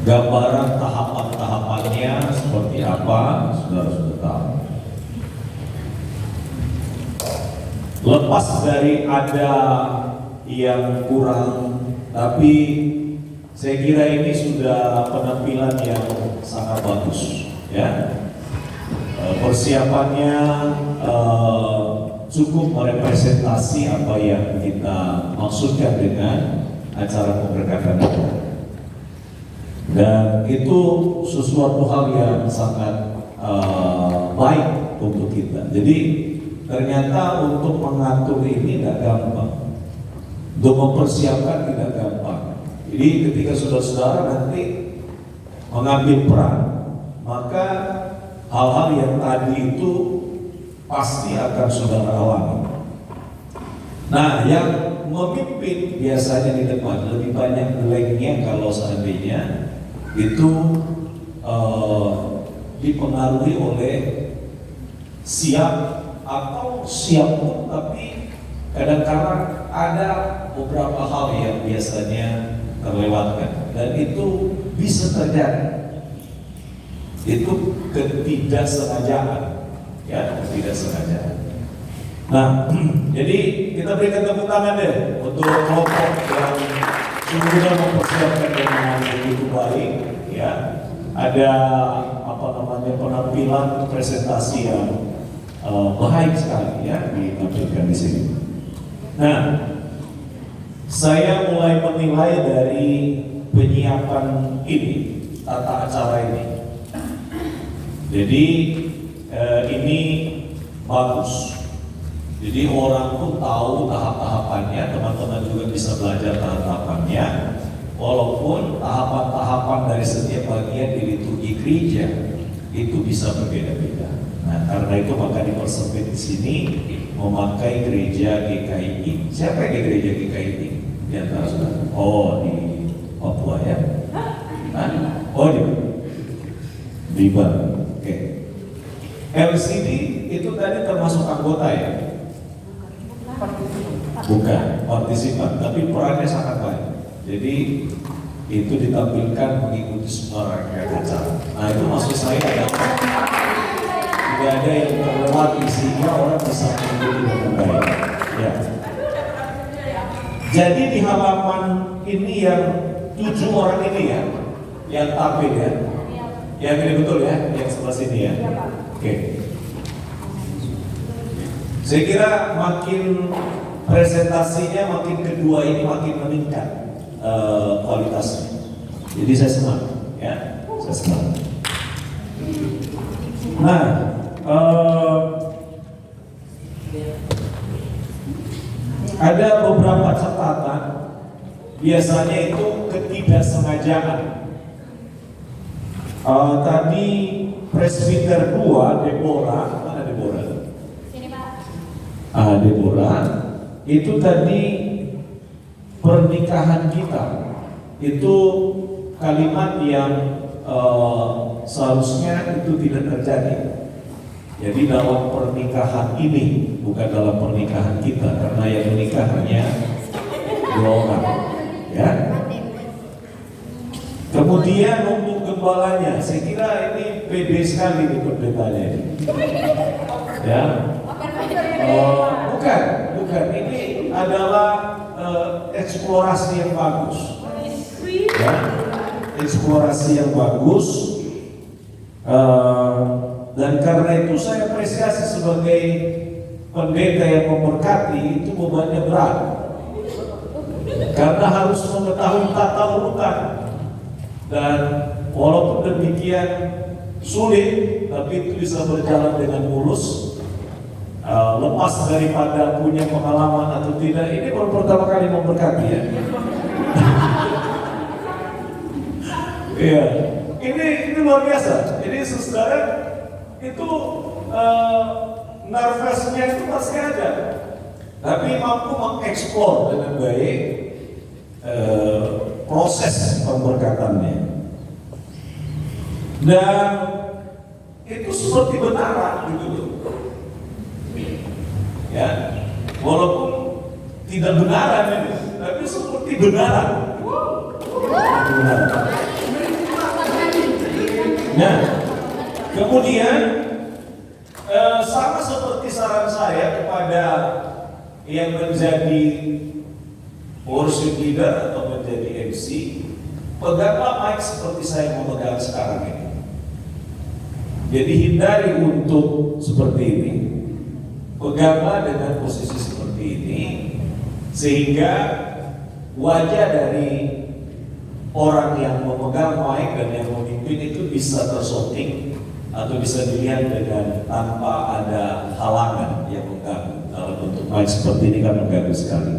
Gambaran tahapan-tahapannya seperti apa, saudara sudah tahu. Lepas dari ada yang kurang, tapi saya kira ini sudah penampilan yang sangat bagus, ya. Persiapannya cukup merepresentasi apa yang kita maksudkan dengan acara pemberkatan itu. Dan itu sesuatu hal yang sangat baik untuk kita. Jadi ternyata untuk mengatur ini tidak gampang, untuk mempersiapkan tidak gampang. Jadi ketika saudara-saudara nanti mengambil peran, maka hal-hal yang tadi itu pasti akan saudara alami. Nah, yang memimpin biasanya di depan lebih banyak nilainya kalau seandainya itu dipengaruhi oleh siap atau siap pun, tapi kadang-kadang ada beberapa hal yang biasanya terlewatkan, dan itu bisa terjadi. Itu ketidaksengajaan, ya, ketidaksengajaan. Nah, jadi kita berikan tepuk tangan deh untuk kelompok yang sudah mempersiapkan dengan begitu baik, ya. Ada penampilan presentasi yang baik sekali, ya, ditampilkan di sini. Nah, saya mulai menilai dari penyiapan ini, tata acara ini. Jadi ini bagus. Jadi orang pun tahu tahap-tahapannya, teman-teman juga bisa belajar tahap-tahapannya. Walaupun tahapan-tahapan dari setiap bagian di liturgi gereja itu bisa berbeda-beda. Nah, karena itu maka dipersempit di sini memakai gereja GKI. Siapa yang di gereja GKI? Di antara saudara? Oh, di Papua, ya? Oh, di Bali. Oke. LCD itu tadi termasuk anggota, ya? Bukan, partisipan, tapi perannya sangat baik. Jadi itu ditampilkan mengikuti semua rangkaian acara. Nah, itu maksud saya adalah tidak ada yang terlewati sehingga orang bisa mengikuti dengan baik. Ya. Jadi di halaman ini yang 7 orang ini, ya, yang tampil, ya, yang ini betul, ya, yang sebelah sini, ya. Oke. Saya kira makin presentasinya, makin kedua ini makin meningkat kualitasnya. Jadi saya senang, ya, saya senang. Nah, ada beberapa catatan, biasanya itu ketidaksengajaan. Tadi presbiter 2, Deborah, mana Deborah? Sini, Pak. Deborah, itu tadi pernikahan kita, itu kalimat yang seharusnya itu tidak terjadi. Jadi dalam pernikahan ini, bukan dalam pernikahan kita, karena yang menikah hanya 2 orang, ya. Kemudian untuk gembalanya, saya kira ini pede sekali di pendetanya ini. Ya. Bukan. Ini adalah eksplorasi yang bagus. Ya. Eksplorasi yang bagus. Dan karena itu saya apresiasi sebagai pendeta yang memberkati, itu bebannya berat. Karena harus mengetahui tata urutan. Dan walaupun demikian sulit, tapi itu bisa berjalan dengan mulus. Lepas daripada punya pengalaman atau tidak, ini baru pertama kali memberkati, ya. Iya, ini luar biasa. Jadi saudara itu nervousnya itu masih ada, tapi mampu mengeksplor dengan baik proses pemberkatannya. Dan itu seperti benaran gitu loh. Ya, walaupun tidak benaran ini, tapi seperti benaran. Benaran. Nah, kemudian sama seperti saran saya kepada yang menjadi worship leader atau menjadi MC, peganglah mic seperti saya memegang sekarang ini. Jadi hindari untuk seperti ini. Peganglah dengan posisi seperti ini, sehingga wajah dari orang yang memegang mic dan yang memimpin itu bisa tersorting atau bisa dilihat dengan tanpa ada halangan yang mengganggu. Kalau bentuk mic seperti ini kan mengganggu sekali.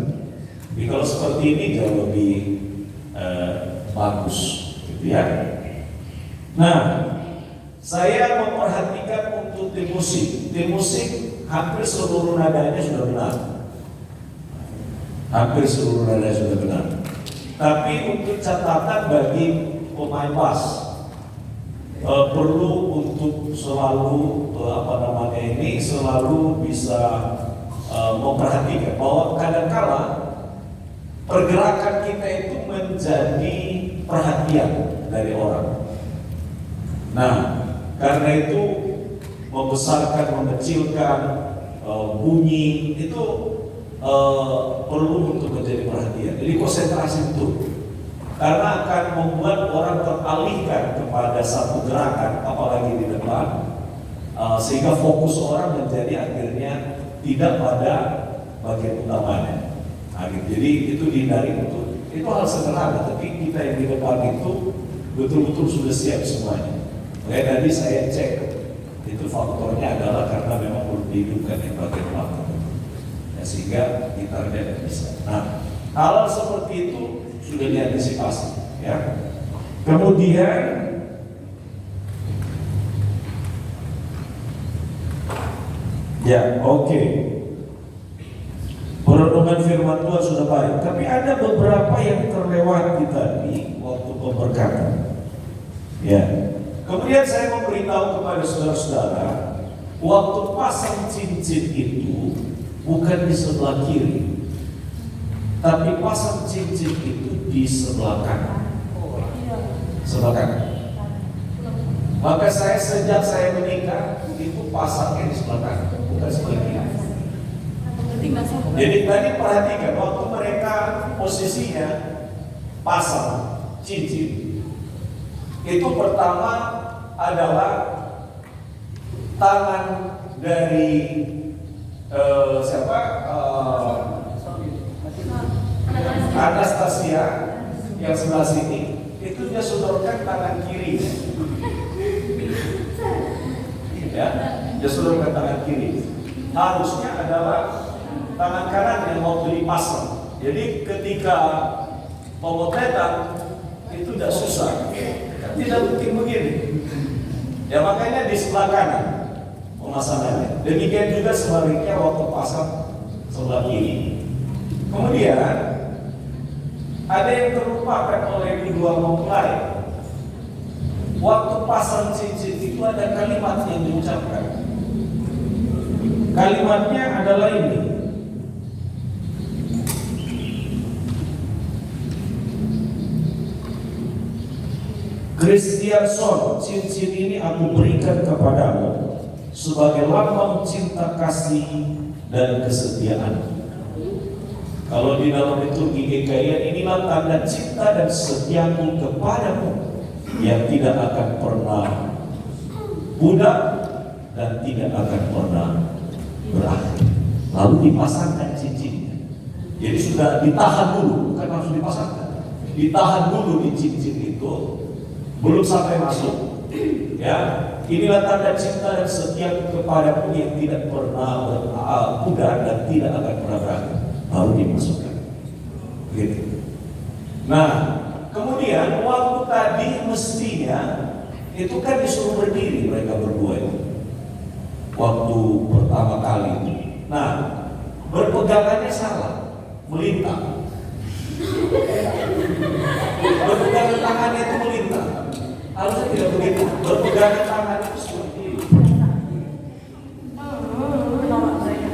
Tapi kalau seperti ini jauh lebih bagus, gitu ya. Nah, saya memperhatikan untuk tim musik. Tim musik hampir seluruh nadanya sudah benar. Hampir seluruh nadanya sudah benar. Tapi untuk catatan bagi pemain bass, perlu untuk selalu selalu bisa memperhatikan bahwa kadang-kala pergerakan kita itu menjadi perhatian dari orang. Nah, karena itu membesarkan, mengecilkan bunyi itu perlu untuk menjadi perhatian. Jadi konsentrasi betul, karena akan membuat orang teralihkan kepada satu gerakan, apalagi di depan, sehingga fokus orang menjadi akhirnya tidak pada bagian utamanya. Nah, jadi itu dihindari betul. Itu hal sederhana, tapi kita yang di depan itu betul-betul sudah siap semuanya. Kayak tadi saya cek, itu faktornya adalah karena memang belum dihidupkan yang bagian belakang, ya, sehingga gitarnya tidak bisa. Nah, hal seperti itu sudah diantisipasi, ya. Kemudian ya, oke. Perenungan firman Tuhan sudah baik, tapi ada beberapa yang terlewati tadi waktu pemberkatan. Ya. Kemudian saya memberitahu kepada saudara-saudara, waktu pasang cincin itu bukan di sebelah kiri, tapi pasang cincin itu di sebelah kanan. Sebelah kanan. Maka sejak saya menikah itu pasangnya di sebelah kanan, bukan sebelah kiri. Jadi tadi perhatikan waktu mereka posisinya pasang cincin, itu pertama adalah tangan dari Anastasia yang sebelah sini, itu dia sodorkan tangan kiri, ya, dia sodorkan tangan kiri. Harusnya adalah tangan kanan yang waktu dipasang. Jadi ketika pemotretan itu tidak susah, tidak penting begini. Ya makanya di sebelah kanan pemasangannya. Demikian juga sebaliknya waktu pasang sebelah kiri. Kemudian ada yang terlupakan oleh kedua mempelai. Waktu pasang cincin itu ada kalimat yang diucapkan. Kalimatnya adalah ini. Kristianson, cincin ini aku berikan kepadamu sebagai lambang cinta kasih dan kesetiaan. Kalau di dalam liturgi GKI, inilah tanda cinta dan setiaku kepadamu yang tidak akan pernah pudar dan tidak akan pernah berakhir. Lalu dipasangkan cincinnya. Jadi sudah ditahan dulu, bukan langsung dipasangkan. Ditahan dulu di cincin itu, belum sampai masuk. Ya, inilah tanda cinta dan setia kepadamu yang tidak pernah pudar dan tidak akan pernah berakhir. Baru dimasukkan. Gitu. Nah, kemudian waktu tadi mestinya itu kan disuruh berdiri mereka berdua itu. Waktu pertama kali itu. Nah, berpegangannya salah, melintang. itu melintas. Harusnya tidak begitu. Berpegangan tangan itu seperti ini.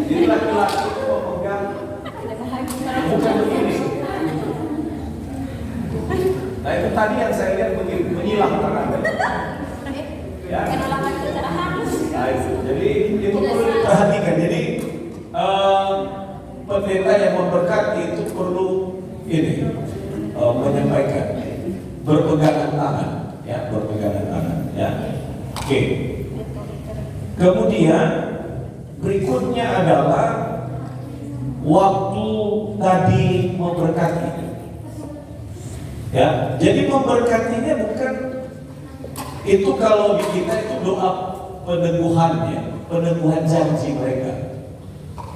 Jadi laki-laki itu memegang bukan begini. Nah itu tadi yang saya lihat begini, menyilang tangannya. Ya. Nah, itu. Jadi itu perlu diperhatikan. Jadi pendeta yang memberkati itu perlu ini menyampaikan berpegangan tangan, ya, berpegangan tangan, ya. Oke. Kemudian berikutnya adalah waktu tadi memberkati. Ya, jadi memberkatinya bukan itu kalau di kita itu doa peneguhannya, peneguhan janji mereka.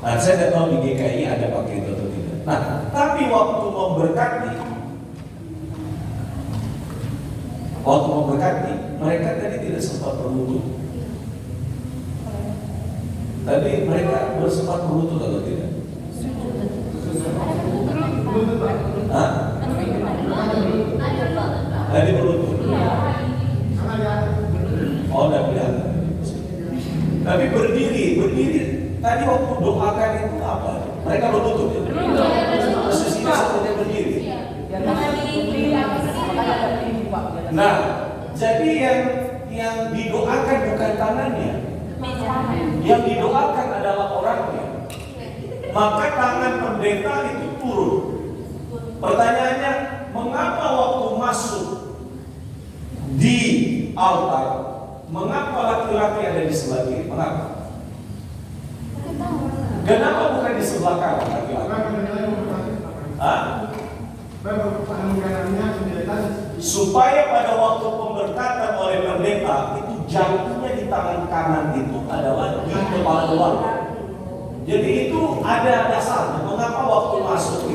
Nah, saya tidak tahu di GKI ada pakai itu atau tidak. Nah, tapi waktu memberkati, mereka tadi tidak sempat berwudu. Tadi mereka bersempat berwudu atau tidak? Hah? Tadi berwudu. Oh, tidak kelihatan. Tapi berdiri. Tadi waktu doakan itu apa? Mereka berlutut ya? Posisinya seperti berdiri. Nah, jadi yang didoakan bukan tangannya. Yang didoakan adalah orangnya. Maka tangan pendeta itu turun. Pertanyaannya, mengapa waktu masuk di altar, mengapa laki-laki ada di sebelah kiri? Mengapa? Kenapa bukan di sebelah kanan laki-laki? Supaya pada waktu pemberkatan oleh pendeta itu jantungnya di tangan kanan itu adalah di kepala keluarga. Jadi itu ada dasarnya. Mengapa waktu masuk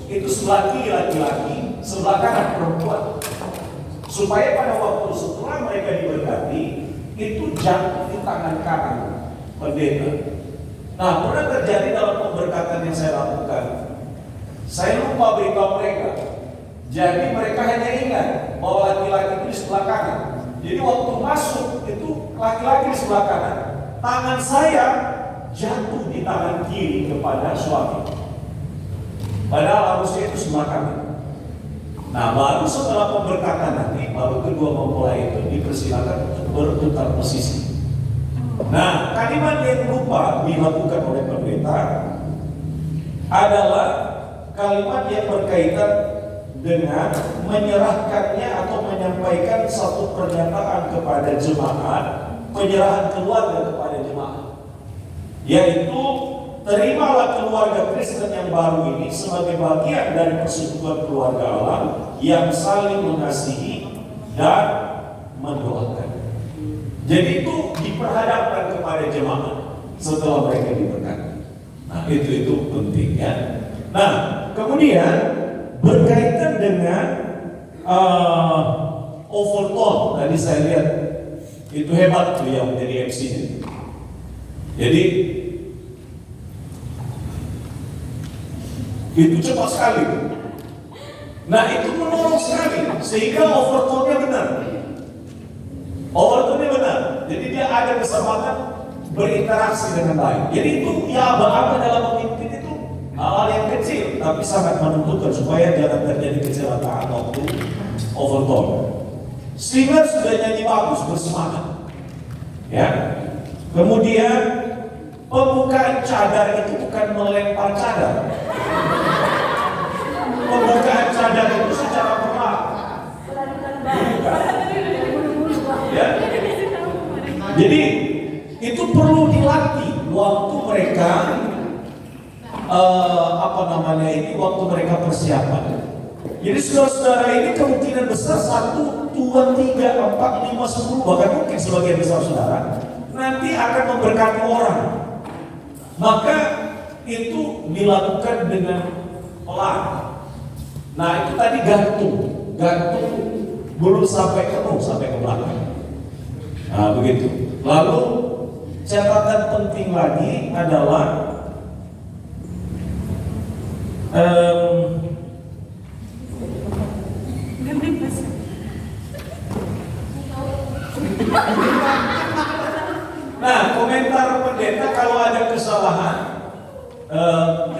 itu sebelah kiri laki-laki, sebelah kanan perempuan. Supaya pada waktu setelah mereka diberkati itu jantung di tangan kanan pendeta. Nah, pernah terjadi dalam pemberkatan yang saya lakukan, saya lupa beritahu mereka. Jadi mereka hanya ingat bahwa laki-laki itu di sebelah kanan. Jadi waktu masuk itu laki-laki di sebelah kanan. Tangan saya jatuh di tangan kiri kepada suami. Padahal harusnya itu sebelah kanan. Nah, baru setelah pemberkatan nanti, baru kedua mempelai itu dipersilakan untuk berputar posisi. Nah, kalimat yang lupa dilakukan oleh pendeta adalah kalimat yang berkaitan dengan menyerahkannya atau menyampaikan satu pernyataan kepada jemaat, penyerahan keluarga kepada jemaat, yaitu terimalah keluarga Kristen yang baru ini sebagai bagian dari persekutuan keluarga Allah yang saling mengasihi dan mendoakan. Jadi itu diperhadapkan kepada jemaat setelah mereka diberkati. Nah, itu penting ya. Nah, kemudian berkaitan dengan overtone, tadi saya lihat itu hebat tuh yang menjadi MC-nya. Jadi itu cepat sekali. Nah, itu menolong sekali sehingga overtone-nya benar. Overtone-nya benar. Jadi dia ada kesempatan berinteraksi dengan baik. Jadi itu ya apa dalam memimpin itu hal yang kecil tapi sangat menentukan supaya jangan terjadi kecelakaan waktu overtone. Singer sudah nyanyi bagus, bersemangat. Ya. Kemudian pembukaan cadar itu bukan melempar cadar. Pembukaan cadar itu secara perlahan. Ya. Jadi itu perlu dilatih waktu mereka waktu mereka persiapan. Jadi saudara-saudara ini kemungkinan besar 1, 2, 3, 4, 5, 10 bahkan mungkin sebagian besar saudara nanti akan memberkati orang. Maka itu dilakukan dengan pelan. Nah itu tadi gantung belum sampai penuh, sampai ke belakang. Nah begitu. Lalu catatan penting lagi adalah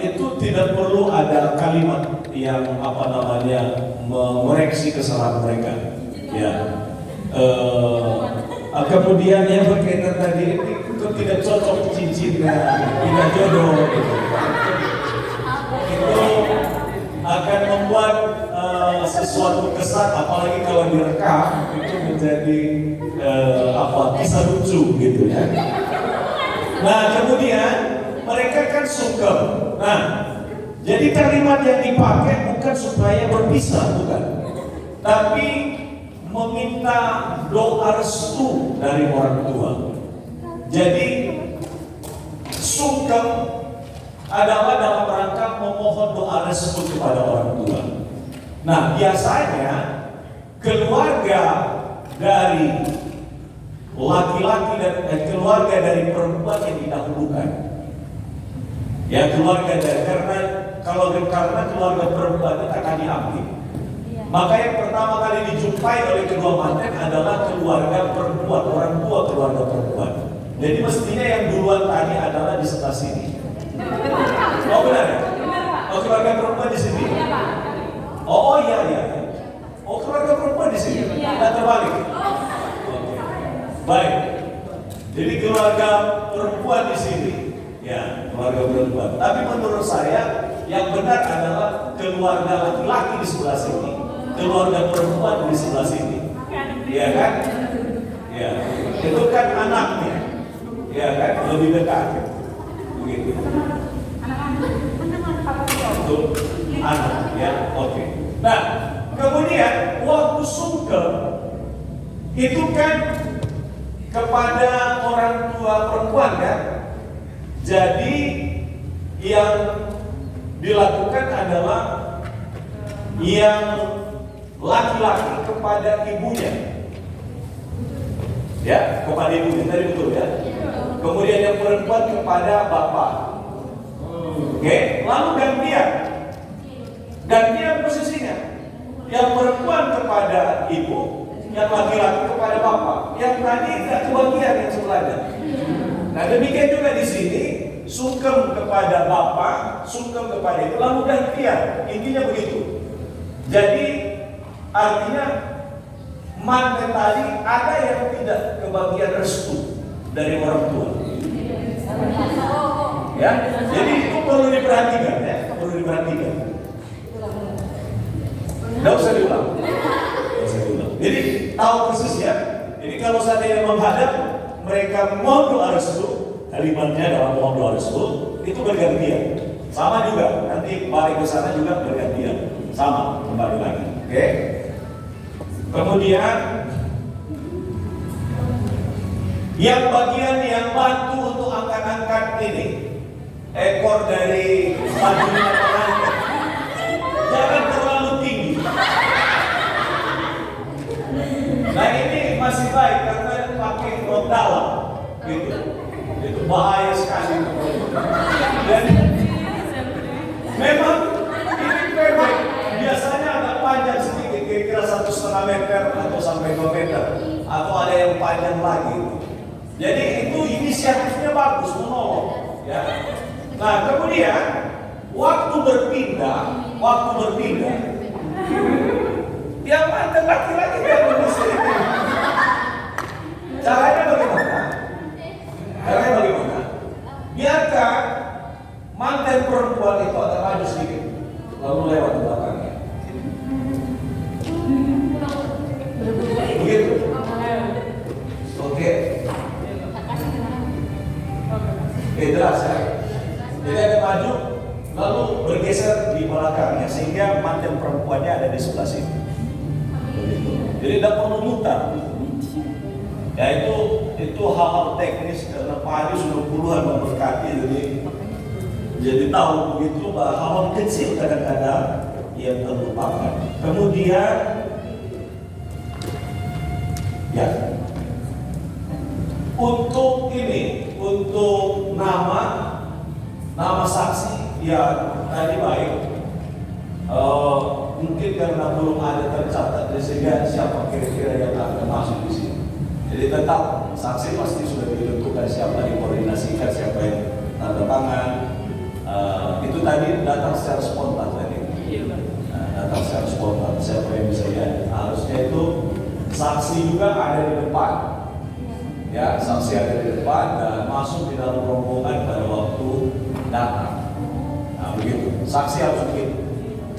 itu tidak perlu ada kalimat yang mengoreksi kesalahan mereka. Ya. Kemudian yang berkaitan tadi itu tidak cocok cincinnya, tidak jodoh. Itu akan membuat sesuatu kesan, apalagi kalau direkam itu menjadi kisah lucu gitu ya. Nah kemudian mereka kan sungkem. Nah jadi kalimat yang dipakai bukan supaya berpisah, bukan, tapi meminta doa restu dari orang tua. Jadi sungkem adalah dalam rangka memohon doa restu kepada orang tua. Nah biasanya keluarga dari laki-laki dan keluarga dari perempuan yang didahulukan. Ya keluarga dari karena keluarga perempuan itu akan diambil. Maka yang pertama kali dijumpai oleh kedua manten adalah keluarga perempuan, orang tua keluarga perempuan. Jadi mestinya yang duluan tadi adalah di sebelah sini. Oh benar ya? Oh keluarga perempuan di sini. Oh iya. Oh keluarga perempuan di sini. Tidak terbalik. Baik. Jadi keluarga perempuan di sini. Ya, keluarga perempuan. Tapi menurut saya yang benar adalah keluarga laki-laki di sebelah sini, keluarga perempuan di sebelah sini. Iya kan? Ya. Itu kan anaknya. Iya kan? Lebih dekat. Begitu. Itu anak ya. Oke. Nah, kemudian waktu sungkem itu kan kepada orang tua perempuan kan. Jadi yang dilakukan adalah yang laki-laki kepada ibunya. Ya, kepada ibunya, tadi betul ya. Kemudian yang perempuan kepada bapak. Oke, lalu gantian posisinya. Yang perempuan kepada ibu, yang laki-laki kepada bapak. Yang tadi tidak kebagian yang sebelahnya. Nah demikian juga di sini, sungkem kepada bapak, sungkem kepada ibu, lalu gantian. Intinya begitu. Jadi artinya manten tadi ada yang tidak kebagian restu dari orang tua. Ya, jadi itu perlu diperhatikan ya, perlu diperhatikan. Tidak usah diulang. Jadi tahu persis ya. Jadi kalau seandainya menghadap mereka mohon doa restu, kalimatnya dalam mohon doa restu itu bergantian. Sama juga nanti balik ke sana juga bergantian. Sama kembali lagi. Oke. Kemudian yang bagian yang bantu untuk angkat-angkat ini ekor dari bajunya pengantin jangan terlalu tinggi. Nah ini masih baik karena pakai rok dalam, gitu. Itu bahaya sekali. Dan memang ini pendek, biasanya agak panjang sedikit, kira-kira 1,5 meter atau sampai 2 meter, atau ada yang panjang lagi. Jadi itu inisiatifnya bagus, menolong. Ya. Nah kemudian waktu berpindah, yang mantan laki-laki yang mengusir. Caranya bagaimana? Biarkan mantan perempuan itu agak maju sedikit, lalu lewat ke belakangnya. Begitu. Oke. Jelas ya. Jadi ada maju, lalu bergeser di belakangnya sehingga mantan perempuannya ada di sebelah sini. Jadi tidak perlu mutar. Ya itu hal-hal teknis karena Pak Adi sudah puluhan memberkati, jadi tahu begitu hal-hal kecil kadang-kadang yang terlupakan. Kemudian ya untuk nama saksi ya tadi baik. Mungkin karena belum ada tercatat sehingga siapa kira-kira yang akan masuk di sini. Jadi tetap saksi pasti sudah ditentukan siapa, dikoordinasikan siapa yang tanda tangan, tadi datang secara spontan tadi. Nah, datang secara spontan. Siapa yang bisa ya? Harusnya itu saksi juga ada di depan. Ya, saksi ada di depan dan masuk di dalam rombongan pada waktu datang. Nah, begitu. Saksi harus begitu.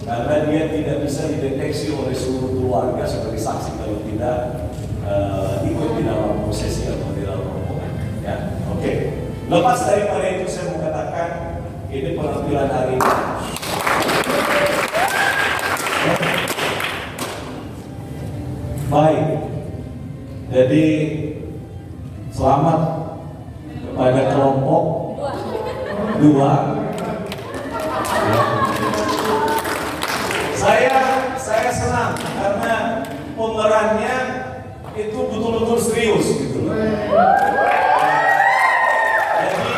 Karena dia tidak bisa dideteksi oleh seluruh keluarga sebagai saksi kalau tidak ikut di dalam prosesi atau di dalam rombongan. Ya, oke. Lepas daripada itu saya mau katakan ini penampilan hari ini. Baik. Jadi selamat kepada kelompok 2. Saya senang karena pemerannya itu betul-betul serius gitu loh. Jadi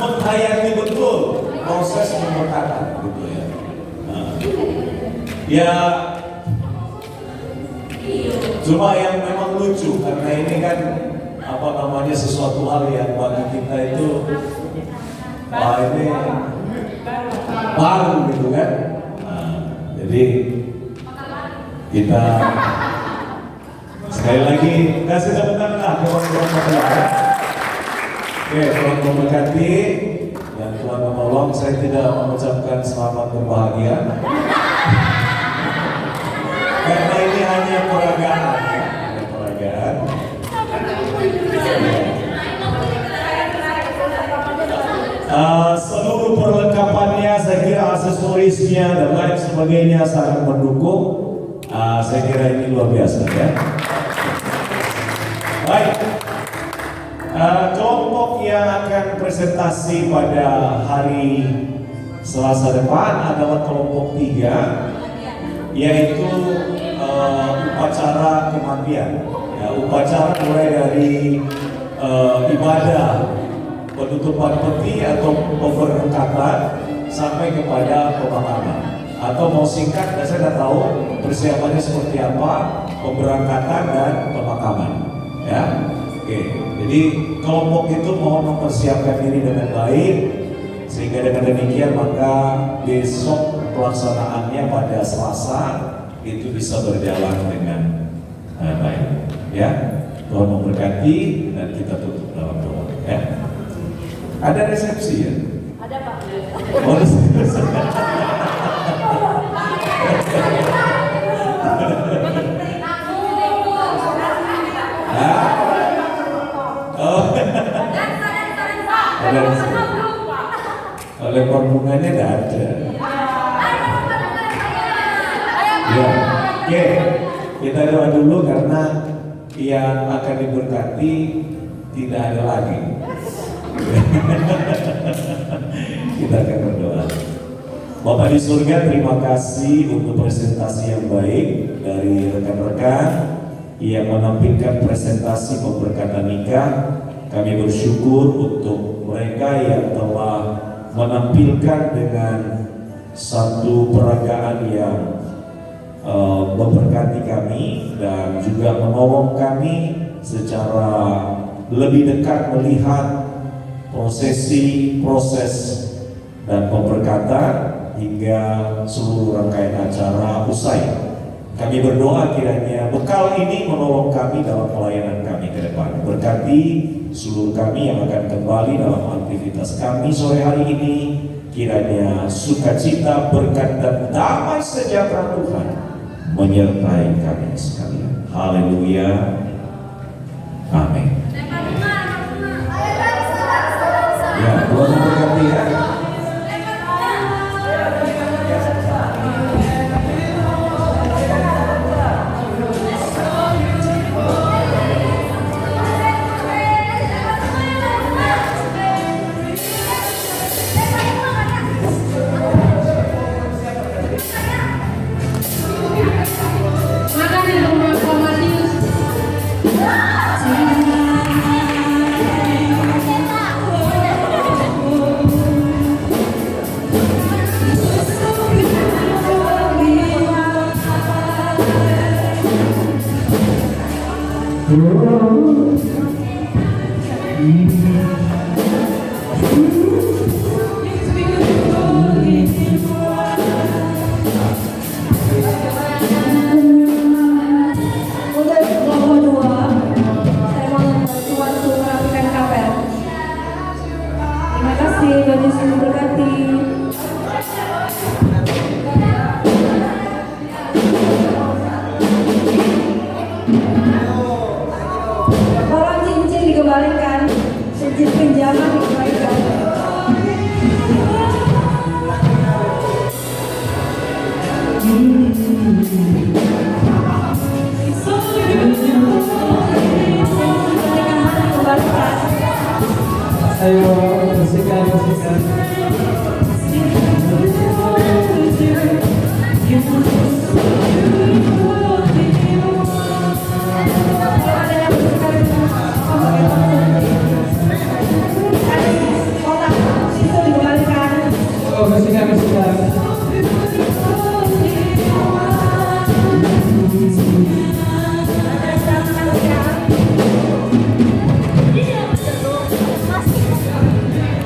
menghayati betul proses pemberkatan gitu ya. Nah, ya cuma yang memang lucu karena ini kan apa namanya sesuatu hal yang bagi kita itu ini baru gitu kan. Jadi kita sekali lagi kasih tepuk tangan lah kawan-kawan masyarakat. Oke, Tuhan memberkati dan Tuhan menolong. Saya tidak mengucapkan selamat berbahagia karena ini hanya peragaan. Seluruh perlengkapannya, saya kira aksesorisnya dan lain sebagainya sangat mendukung. Saya kira ini luar biasa ya. Baik, kelompok yang akan presentasi pada hari Selasa depan adalah kelompok 3, yaitu upacara kematian. Ya, upacara mulai dari ibadah penutupan peti atau pemberangkatan sampai kepada pemakaman. Atau mau singkat, saya tidak tahu persiapannya seperti apa, pemberangkatan dan pemakaman. Ya, oke. Jadi kelompok itu mohon mempersiapkan diri dengan baik, sehingga dengan demikian maka besok pelaksanaannya pada Selasa itu bisa berjalan dengan baik. Ya, Tuhan memberkati dan kita tutup dalam doa. Ya. Ada resepsi ya? Ada Pak. Oh, resepsi. Oleh bunganya tidak ada. Ya, oke. Kita doa dulu karena yang akan diberkati tidak ada lagi. Kita akan berdoa. Bapak di surga, terima kasih untuk presentasi yang baik dari rekan-rekan yang menampilkan presentasi pemberkatan nikah. Kami bersyukur untuk mereka yang telah menampilkan dengan satu peragaan yang memberkati kami dan juga menolong kami secara lebih dekat melihat proses dan pemberkatan hingga seluruh rangkaian acara usai. Kami berdoa kiranya bekal ini menolong kami dalam pelayanan kami ke depan. Berkati seluruh kami yang akan kembali dalam aktivitas kami sore hari ini. Kiranya sukacita, berkat dan damai sejahtera Tuhan menyertai kami sekalian. Haleluya. Amin. Ya, Tuhan memberkati ya. Oh, pinjaman dikembalikan. Kembalikan. Ayo bersihkan. Oh, bersihkan.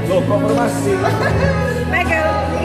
Loh, konfirmasi. Michael.